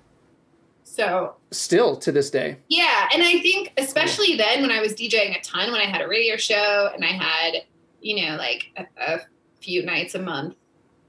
So still to this day. Yeah. And I think especially then when I was DJing a ton, when I had a radio show and I had, you know, like a few nights a month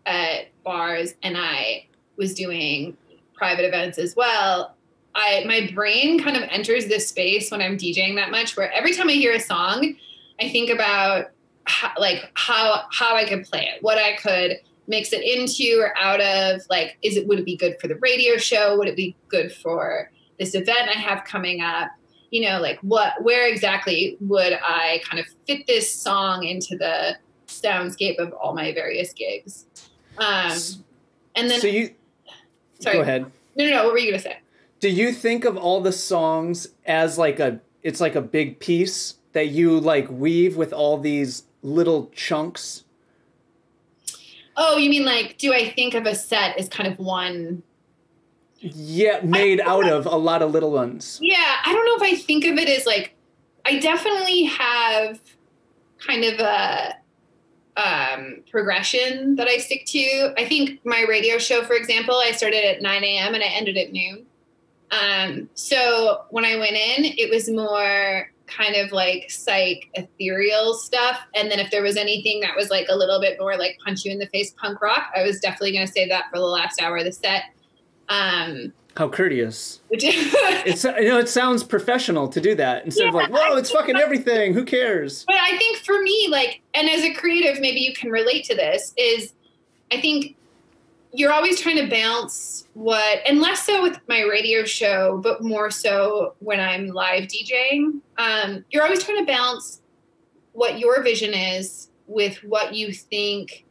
at bars and I was doing private events as well, my brain kind of enters this space when I'm DJing that much where every time I hear a song, I think about how I could play it, what I could mix it into or out of, like, would it be good for the radio show? Would it be good for this event I have coming up? You know, like where exactly would I kind of fit this song into the soundscape of all my various gigs? And then, so you, sorry, go ahead. No. What were you going to say? Do you think of all the songs as like it's like a big piece that you like weave with all these little chunks? Oh, you mean like, do I think of a set as kind of one? Yeah, made out of a lot of little ones. Yeah, I don't know if I think of it as like, I definitely have kind of a progression that I stick to. I think my radio show, for example, I started at 9 a.m. and I ended at noon. So when I went in, it was more kind of like psych ethereal stuff. And then if there was anything that was like a little bit more like punch you in the face punk rock, I was definitely going to save that for the last hour of the set. How courteous. It sounds professional to do that instead of like, whoa, it's fucking everything. Who cares? But I think for me, like, and as a creative, maybe you can relate to this, is I think you're always trying to balance and less so with my radio show, but more so when I'm live DJing, you're always trying to balance what your vision is with what you think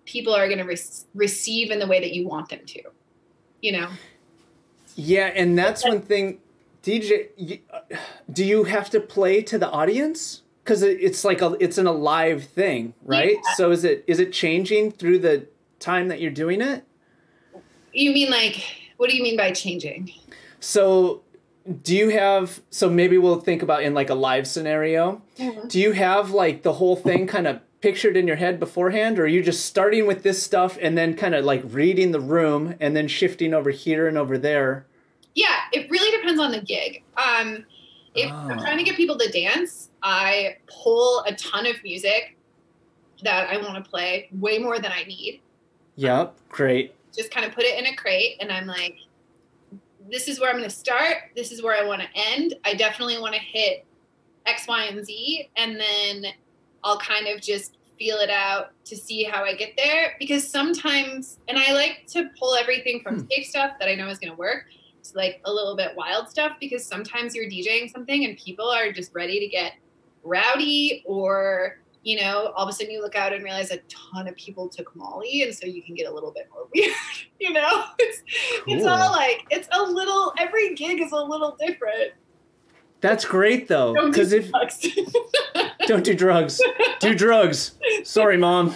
people are going to receive in the way that you want them to, you know? Yeah, and that's one thing, DJ, do you have to play to the audience? Because it's like it's in a live thing, right? Yeah. So is it changing through the time that you're doing it? You mean like, what do you mean by changing? So maybe we'll think about in like a live scenario. Mm-hmm. Do you have like the whole thing kind of pictured in your head beforehand, or are you just starting with this stuff and then kind of like reading the room and then shifting over here and over there? Yeah, it really depends on the gig. If I'm trying to get people to dance, I pull a ton of music that I want to play, way more than I need. Yep, great. Just kind of put it in a crate, and I'm like, this is where I'm going to start. This is where I want to end. I definitely want to hit X, Y, and Z, and then I'll kind of just feel it out to see how I get there. Because sometimes, and I like to pull everything from safe stuff that I know is going to work, to like a little bit wild stuff, because sometimes you're DJing something and people are just ready to get rowdy, or, you know, all of a sudden you look out and realize a ton of people took Molly, and so you can get a little bit more weird, you know? It's all like, it's a little, every gig is a little different. That's great though, because if don't do drugs, do drugs. Sorry, Mom.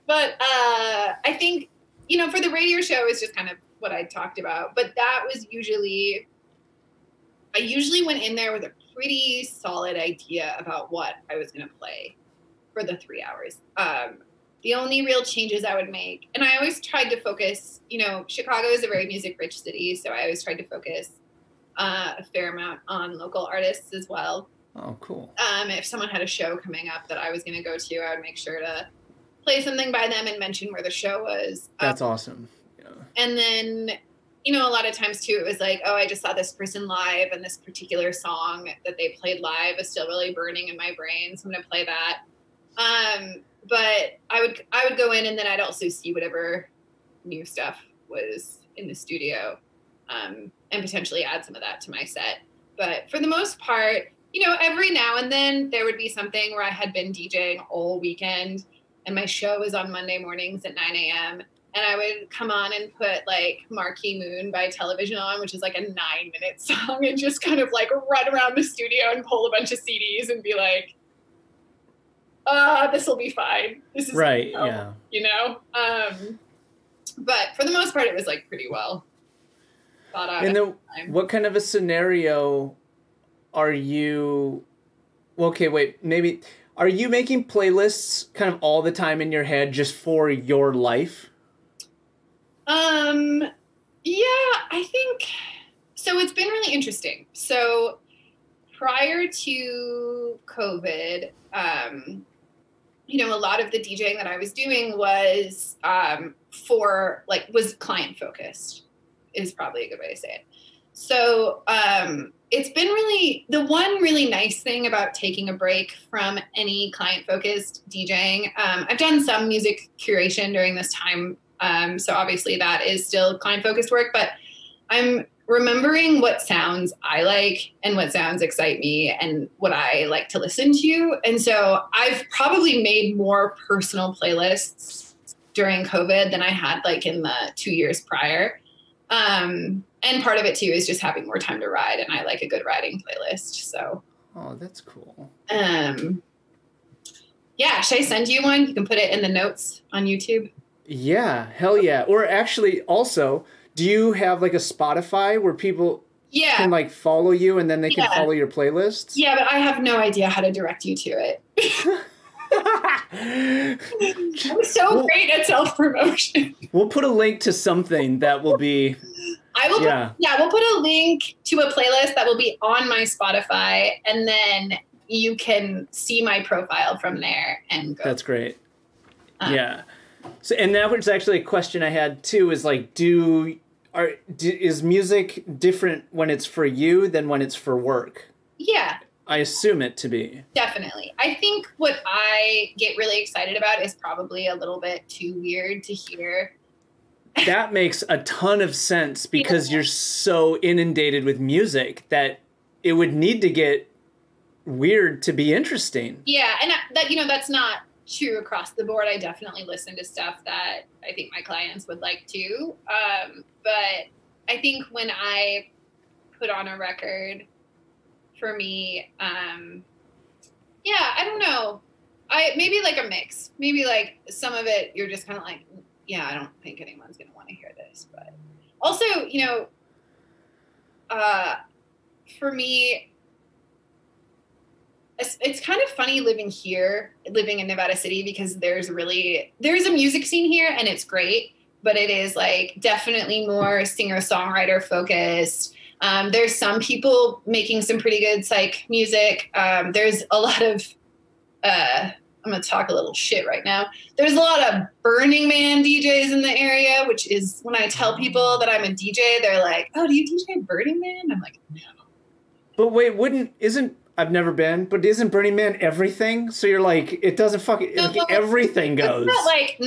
But I think, you know, for the radio show is just kind of what I talked about. But that was usually, I usually went in there with a pretty solid idea about what I was going to play for the 3 hours. The only real changes I would make, and I always tried to focus, you know, Chicago is a very music-rich city, so I always tried to focus a fair amount on local artists as well. Oh, cool. If someone had a show coming up that I was going to go to, I would make sure to play something by them and mention where the show was. That's awesome. Yeah. And then, you know, a lot of times too, it was like, oh, I just saw this person live, and this particular song that they played live is still really burning in my brain, so I'm going to play that. But I would go in, and then I'd also see whatever new stuff was in the studio, and potentially add some of that to my set. But for the most part, you know, every now and then there would be something where I had been DJing all weekend and my show was on Monday mornings at 9 a.m. And I would come on and put like Marquee Moon by Television on, which is like a 9-minute song, and just kind of like run around the studio and pull a bunch of CDs and be like, this will be fine. This is right. Yeah. You know? But for the most part, it was like pretty well thought out. And then what kind of a scenario are you, okay, wait, maybe, are you making playlists kind of all the time in your head just for your life? Yeah, I think, so it's been really interesting. So prior to COVID, you know, a lot of the DJing that I was doing was was client focused, is probably a good way to say it. So it's been really, the one really nice thing about taking a break from any client focused DJing, I've done some music curation during this time. So obviously that is still client focused work, but I'm remembering what sounds I like and what sounds excite me and what I like to listen to. And so I've probably made more personal playlists during COVID than I had like in the 2 years prior. And part of it too is just having more time to ride, and I like a good riding playlist. So. Oh, that's cool. Yeah. Should I send you one? You can put it in the notes on YouTube. Yeah, hell yeah. Or actually also, do you have like a Spotify where people can like follow you and then they can follow your playlists? Yeah, but I have no idea how to direct you to it. I'm so great at self-promotion. We'll put a link to something that will be... we'll put a link to a playlist that will be on my Spotify, and then you can see my profile from there and go. That's great. Yeah. So, and that was actually a question I had too, is like, is music different when it's for you than when it's for work? Yeah. I assume it to be. Definitely. I think what I get really excited about is probably a little bit too weird to hear. That makes a ton of sense because you're so inundated with music that it would need to get weird to be interesting. Yeah, and that, you know, that's not true across the board. I definitely listen to stuff that I think my clients would like too. But I think when I put on a record, for me, I don't know. Maybe like a mix. Maybe like some of it you're just kind of like, yeah, I don't think anyone's going to want to hear this. But also, you know, for me, it's kind of funny living in Nevada City, because there's a music scene here and it's great, but it is like definitely more singer-songwriter focused. There's some people making some pretty good psych music. There's a lot of, I'm going to talk a little shit right now. There's a lot of Burning Man DJs in the area, which is when I tell people that I'm a DJ, they're like, oh, do you DJ Burning Man? I'm like, no. But wait, I've never been, but isn't Burning Man everything? So you're like, it doesn't fucking, No, like, everything goes. It's not like,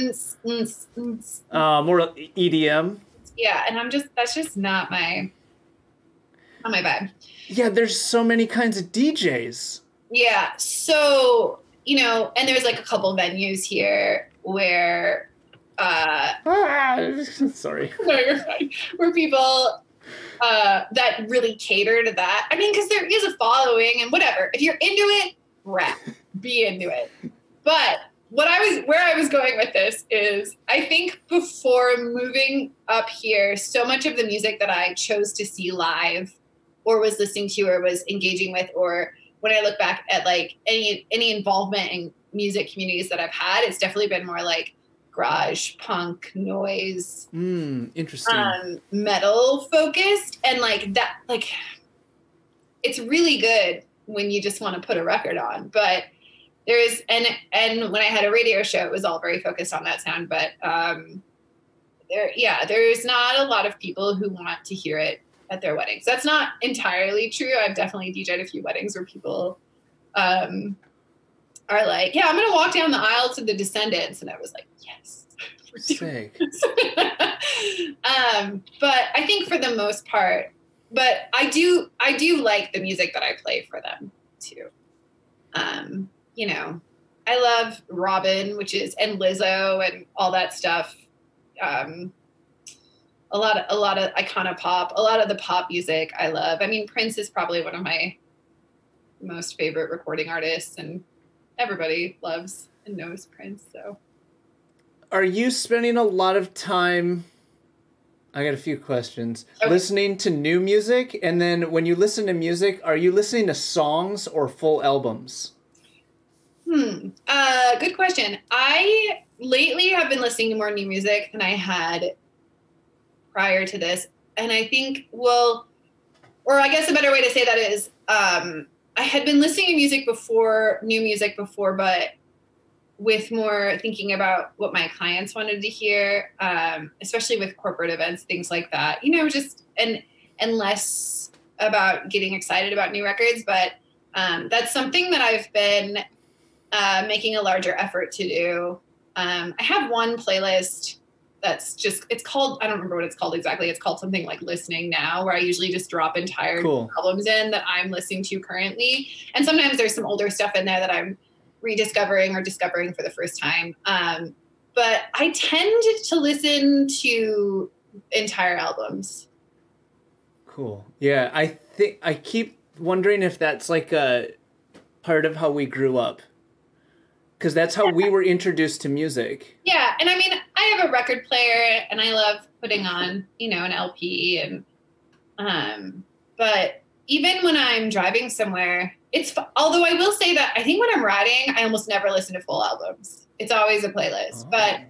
more EDM. Yeah, and that's just not my vibe. Yeah, there's so many kinds of DJs. Yeah, so, and there's like a couple venues here where, sorry. No, you're fine. Where people that really cater to that. I mean, because there is a following and whatever. If you're into it, rap, be into it. But where I was going with this is, I think before moving up here, so much of the music that I chose to see live, or was listening to, or was engaging with, or when I look back at like any involvement in music communities that I've had, it's definitely been more like garage, punk, noise, interesting, metal focused, and like that, like it's really good when you just want to put a record on. But there's and when I had a radio show, it was all very focused on that sound. But there's not a lot of people who want to hear it at their weddings. That's not entirely true. I've definitely DJ'd a few weddings where people are like, yeah, I'm going to walk down the aisle to the Descendants. And I was like, yes. Sick. But I think for the most part, but I do like the music that I play for them too. I love Robin, and Lizzo and all that stuff. A lot of icona pop, a lot of the pop music I love. I mean, Prince is probably one of my most favorite recording artists, and everybody loves and knows Prince. So, are you spending a lot of time? I got a few questions. Okay. Listening to new music, and then when you listen to music, are you listening to songs or full albums? Good question. I lately have been listening to more new music than I had prior to this. And I think, or I guess a better way to say that is, I had been listening to new music before, but with more thinking about what my clients wanted to hear, especially with corporate events, things like that, and less about getting excited about new records. But that's something that I've been making a larger effort to do. I have one playlist that's it's called, I don't remember what it's called exactly. It's called something like Listening Now, where I usually just drop entire albums in that I'm listening to currently. And sometimes there's some older stuff in there that I'm rediscovering or discovering for the first time. But I tend to listen to entire albums. Cool. Yeah, I think I keep wondering if that's like a part of how we grew up. Because that's how we were introduced to music. Yeah, and I mean, I have a record player, and I love putting on, an LP, and but even when I'm driving somewhere, although I will say that I think when I'm riding, I almost never listen to full albums. It's always a playlist. Oh. But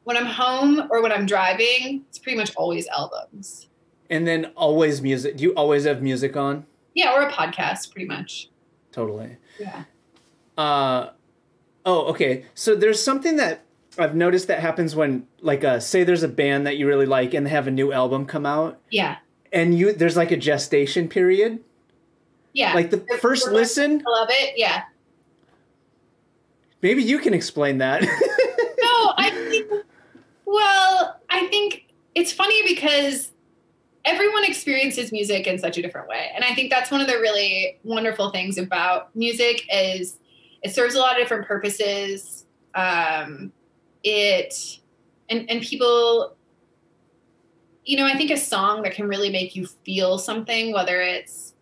when I'm home or when I'm driving, it's pretty much always albums. And then always music. Do you always have music on? Yeah, or a podcast, pretty much. Totally. Yeah. Oh, okay. So there's something that I've noticed that happens when, like, say there's a band that you really like and they have a new album come out. Yeah. And there's like a gestation period. Yeah. Like the first listen. I love it. Yeah. Maybe you can explain that. No, I think it's funny because everyone experiences music in such a different way. And I think that's one of the really wonderful things about music is it serves a lot of different purposes. And people, I think a song that can really make you feel something, whether it's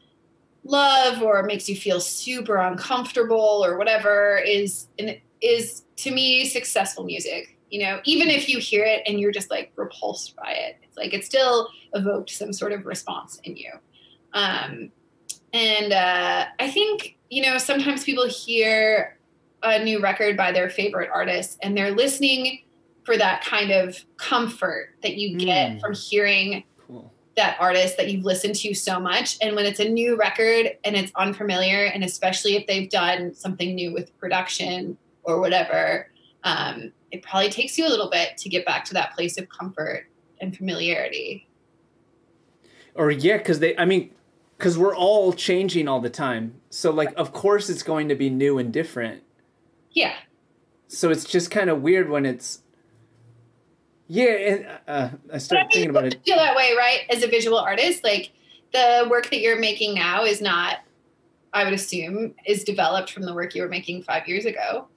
love or makes you feel super uncomfortable or whatever, is to me successful music. Even if you hear it and you're just like repulsed by it, it's like it still evoked some sort of response in you. I think you know, sometimes people hear a new record by their favorite artist and they're listening for that kind of comfort that you get from hearing that artist that you've listened to so much. And when it's a new record and it's unfamiliar, and especially if they've done something new with production or whatever, it probably takes you a little bit to get back to that place of comfort and familiarity. Or yeah, because we're all changing all the time. So like, of course it's going to be new and different. Yeah. So it's just kind of weird when it's, yeah, and I started thinking about it. Feel that way, right? As a visual artist, like the work that you're making now is not, I would assume, is developed from the work you were making 5 years ago.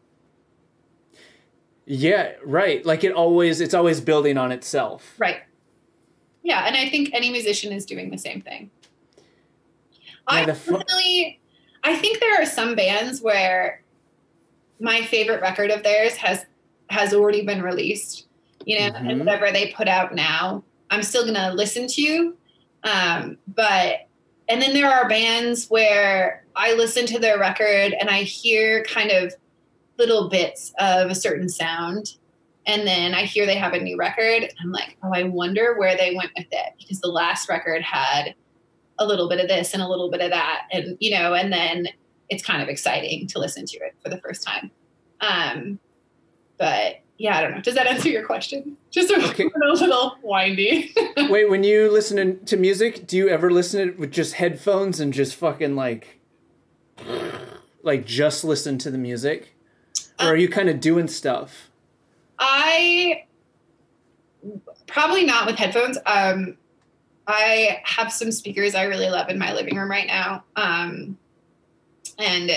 Yeah, right. Like it's always building on itself. Right. Yeah, and I think any musician is doing the same thing. Yeah, I think there are some bands where my favorite record of theirs has already been released, you know, and whatever they put out now, I'm still going to listen to. And then there are bands where I listen to their record and I hear kind of little bits of a certain sound. And then I hear they have a new record. And I'm like, oh, I wonder where they went with it, because the last record had a little bit of this and a little bit of that. And, you know, and then it's kind of exciting to listen to it for the first time. But yeah, I don't know. Does that answer your question? Just a little windy. Wait, when you listen to music, do you ever listen to it with just headphones and just fucking like just listen to the music? Or are you kind of doing stuff? I probably not with headphones. I have some speakers I really love in my living room right now. And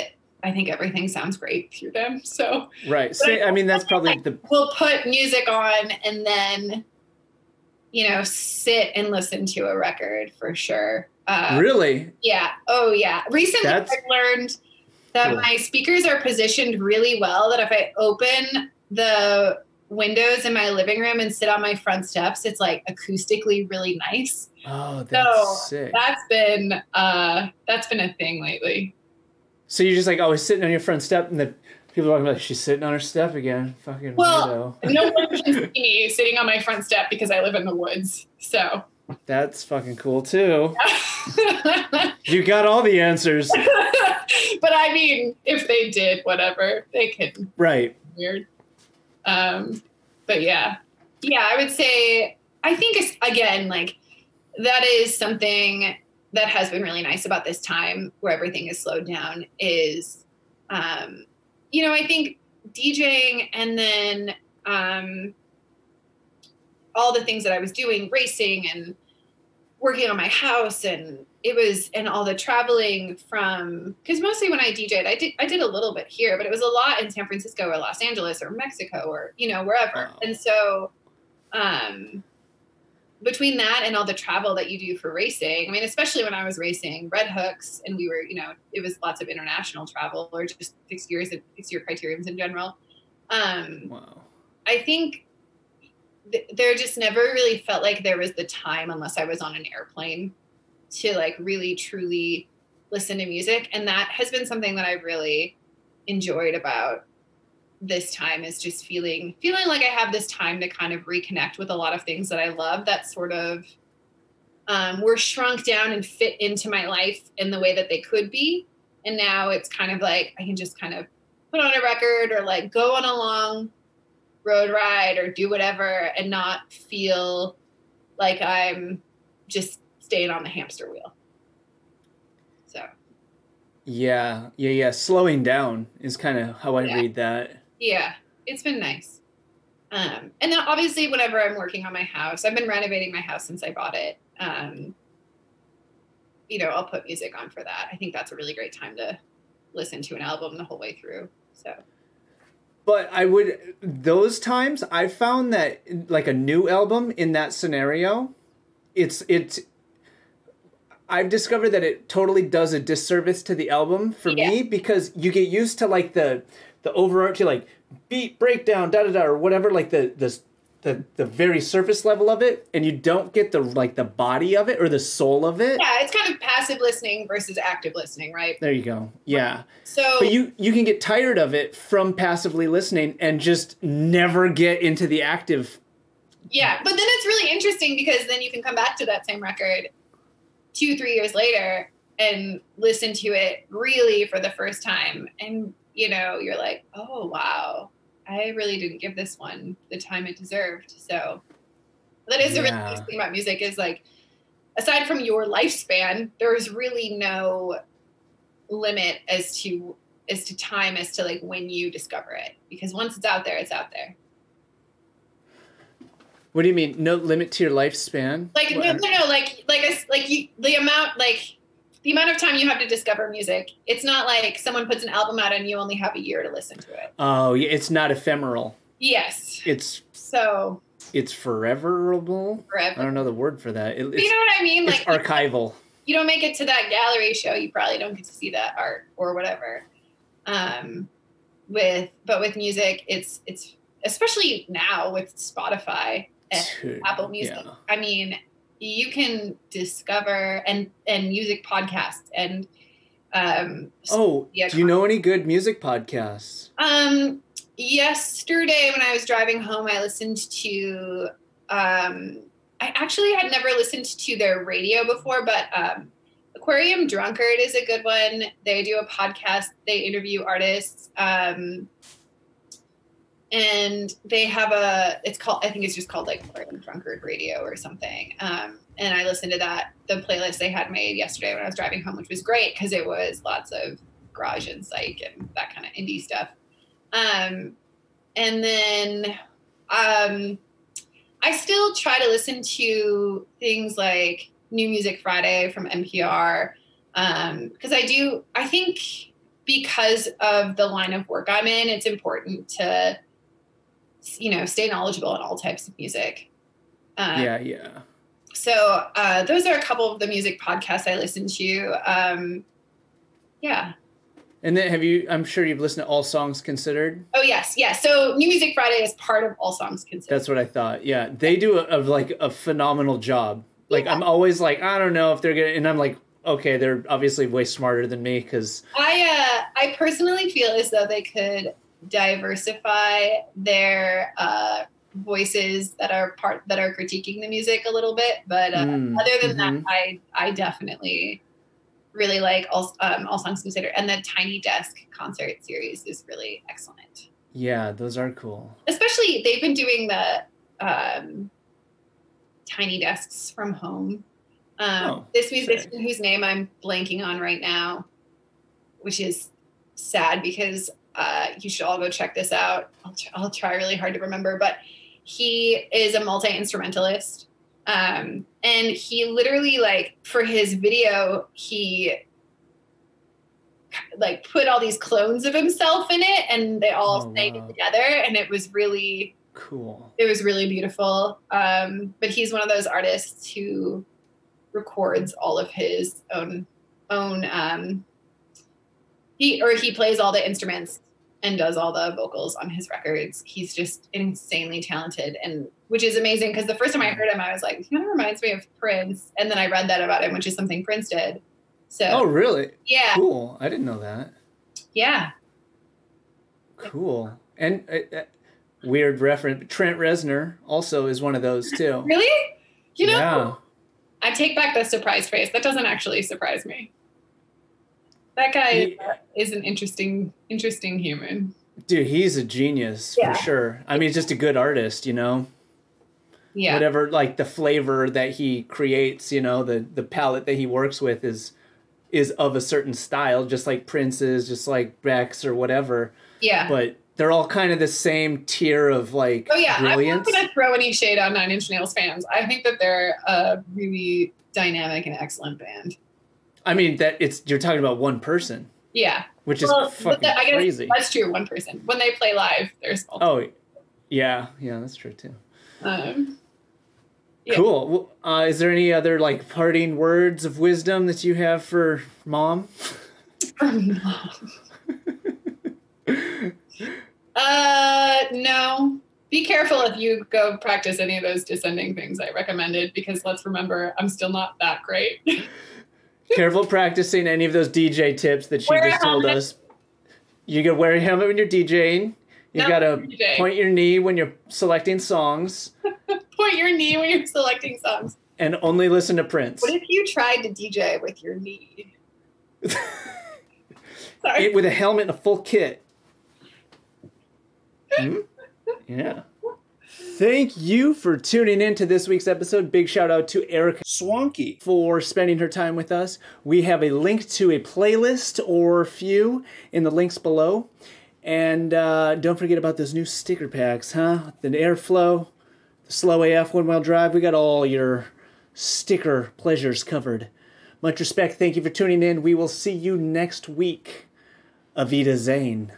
I think everything sounds great through them. So right. So, I mean, that's probably we'll put music on and then, you know, sit and listen to a record for sure. Really? Yeah. Oh yeah. Recently I've learned that my speakers are positioned really well, that if I open the windows in my living room and sit on my front steps, it's like acoustically really nice. Oh, that's sick. That's been a thing lately. So you're just like always sitting on your front step, and the people are like, she's sitting on her step again. Fucking weirdo. No one can see me sitting on my front step because I live in the woods. So that's fucking cool too. You got all the answers. But I mean, if they did, whatever, they could. Right. Weird. But yeah, I would say, I think it's, again, like that is something that has been really nice about this time where everything is slowed down is, you know, I think DJing and then, all the things that I was doing, racing and working on my house, and all the traveling from, because mostly when I DJ'd, I did a little bit here, but it was a lot in San Francisco or Los Angeles or Mexico or, you know, wherever. Wow. And so, between that and all the travel that you do for racing, I mean, especially when I was racing Red Hooks and we were, you know, it was lots of international travel or just fixed year criteriums in general. Wow. I think there just never really felt like there was the time, unless I was on an airplane, to like really truly listen to music. And that has been something that I've really enjoyed about this time, is just feeling like I have this time to kind of reconnect with a lot of things that I love that sort of were shrunk down and fit into my life in the way that they could be. And now it's kind of like I can just kind of put on a record or like go on a long road ride or do whatever and not feel like I'm just staying on the hamster wheel. So. Yeah. Slowing down is kind of how I read that. Yeah, it's been nice. And then obviously whenever I'm working on my house, I've been renovating my house since I bought it. You know, I'll put music on for that. I think that's a really great time to listen to an album the whole way through. So. But those times I found that like a new album in that scenario, I've discovered that it totally does a disservice to the album for me, because you get used to like the overarching like beat breakdown, da da da, or whatever, like the the very surface level of it, and you don't get the body of it or the soul of it. Yeah, it's kind of passive listening versus active listening, right? There you go. Yeah. So, but you can get tired of it from passively listening and just never get into the active. Yeah, but then it's really interesting because then you can come back to that same record 2-3 years later and listen to it really for the first time, and you're like, oh wow, I really didn't give this one the time it deserved. So that is the really nice thing about music is like, aside from your lifespan, there's really no limit as to time as to like when you discover it, because once it's out there, it's out there. What do you mean? No limit to your lifespan? Like no, the amount of time you have to discover music. It's not like someone puts an album out and you only have a year to listen to it. Oh, yeah, it's not ephemeral. Yes. It's foreverable. Forever. I don't know the word for that. You know what I mean? It's like archival. You don't make it to that gallery show, you probably don't get to see that art or whatever. With music, it's especially now with Spotify and Apple Music. Yeah. I mean, you can discover and music podcasts and do you know any good music podcasts? Yesterday when I was driving home, I listened to I actually had never listened to their radio before, but Aquarium Drunkard is a good one. They do a podcast, they interview artists, and they have I think it's just called like Klein Drunkard Radio or something. And I listened to the playlist they had made yesterday when I was driving home, which was great because it was lots of garage and psych and that kind of indie stuff. And then I still try to listen to things like New Music Friday from NPR. Because I think because of the line of work I'm in, it's important to stay knowledgeable in all types of music. So those are a couple of the music podcasts I listen to. Yeah. And then I'm sure you've listened to All Songs Considered? Oh, yes. Yeah. So New Music Friday is part of All Songs Considered. That's what I thought. Yeah. They do a phenomenal job. Like, yeah. I'm always like, I don't know if they're going to, and I'm like, okay, they're obviously way smarter than me because I personally feel as though they could diversify their voices that are critiquing the music a little bit, but other than that, I definitely really like all Songs Considered, and the Tiny Desk concert series is really excellent. Yeah, those are cool. Especially they've been doing the Tiny Desks from home. This musician whose name I'm blanking on right now, which is sad because you should all go check this out. I'll try really hard to remember, but he is a multi-instrumentalist. And he literally, like, for his video, he like put all these clones of himself in it, and they all sang it together, and it was really cool. It was really beautiful. But he's one of those artists who records all of his own he plays all the instruments and does all the vocals on his records. He's just insanely talented, and which is amazing because the first time I heard him, I was like, he kind of reminds me of Prince. And then I read that about him, which is something Prince did. So, oh, really? Yeah. Cool. I didn't know that. Yeah. Cool. And weird reference. Trent Reznor also is one of those too. Really? Yeah. I take back the surprise face. That doesn't actually surprise me. That guy is an interesting human. Dude, he's a genius for sure. I mean, he's just a good artist, Yeah. Whatever, like the flavor that he creates, the palette that he works with is of a certain style, just like Prince is, just like Bex or whatever. Yeah. But they're all kind of the same tier of like brilliance. I'm not going to throw any shade on Nine Inch Nails fans. I think that they're a really dynamic and excellent band. I mean, you're talking about one person. Yeah. Which is fucking crazy. That's true, one person. When they play live, there's multiple. Oh, yeah. Yeah, that's true too. Yeah. Cool. Well, is there any other like parting words of wisdom that you have for Mom? For Mom. No. Be careful careful if you go practice any of those descending things I recommended, because let's remember, I'm still not that great. Careful practicing any of those DJ tips that she just told us. You gotta wear a helmet when you're DJing. You gotta point your knee when you're selecting songs. Point your knee when you're selecting songs. And only listen to Prince. What if you tried to DJ with your knee? Sorry. With a helmet and a full kit. Yeah. Thank you for tuning in to this week's episode. Big shout out to Erica Schwanke for spending her time with us. We have a link to a playlist or few in the links below. And don't forget about those new sticker packs, huh? The Airflow, the Slow AF one-wheel drive. We got all your sticker pleasures covered. Much respect. Thank you for tuning in. We will see you next week. Avita Zane.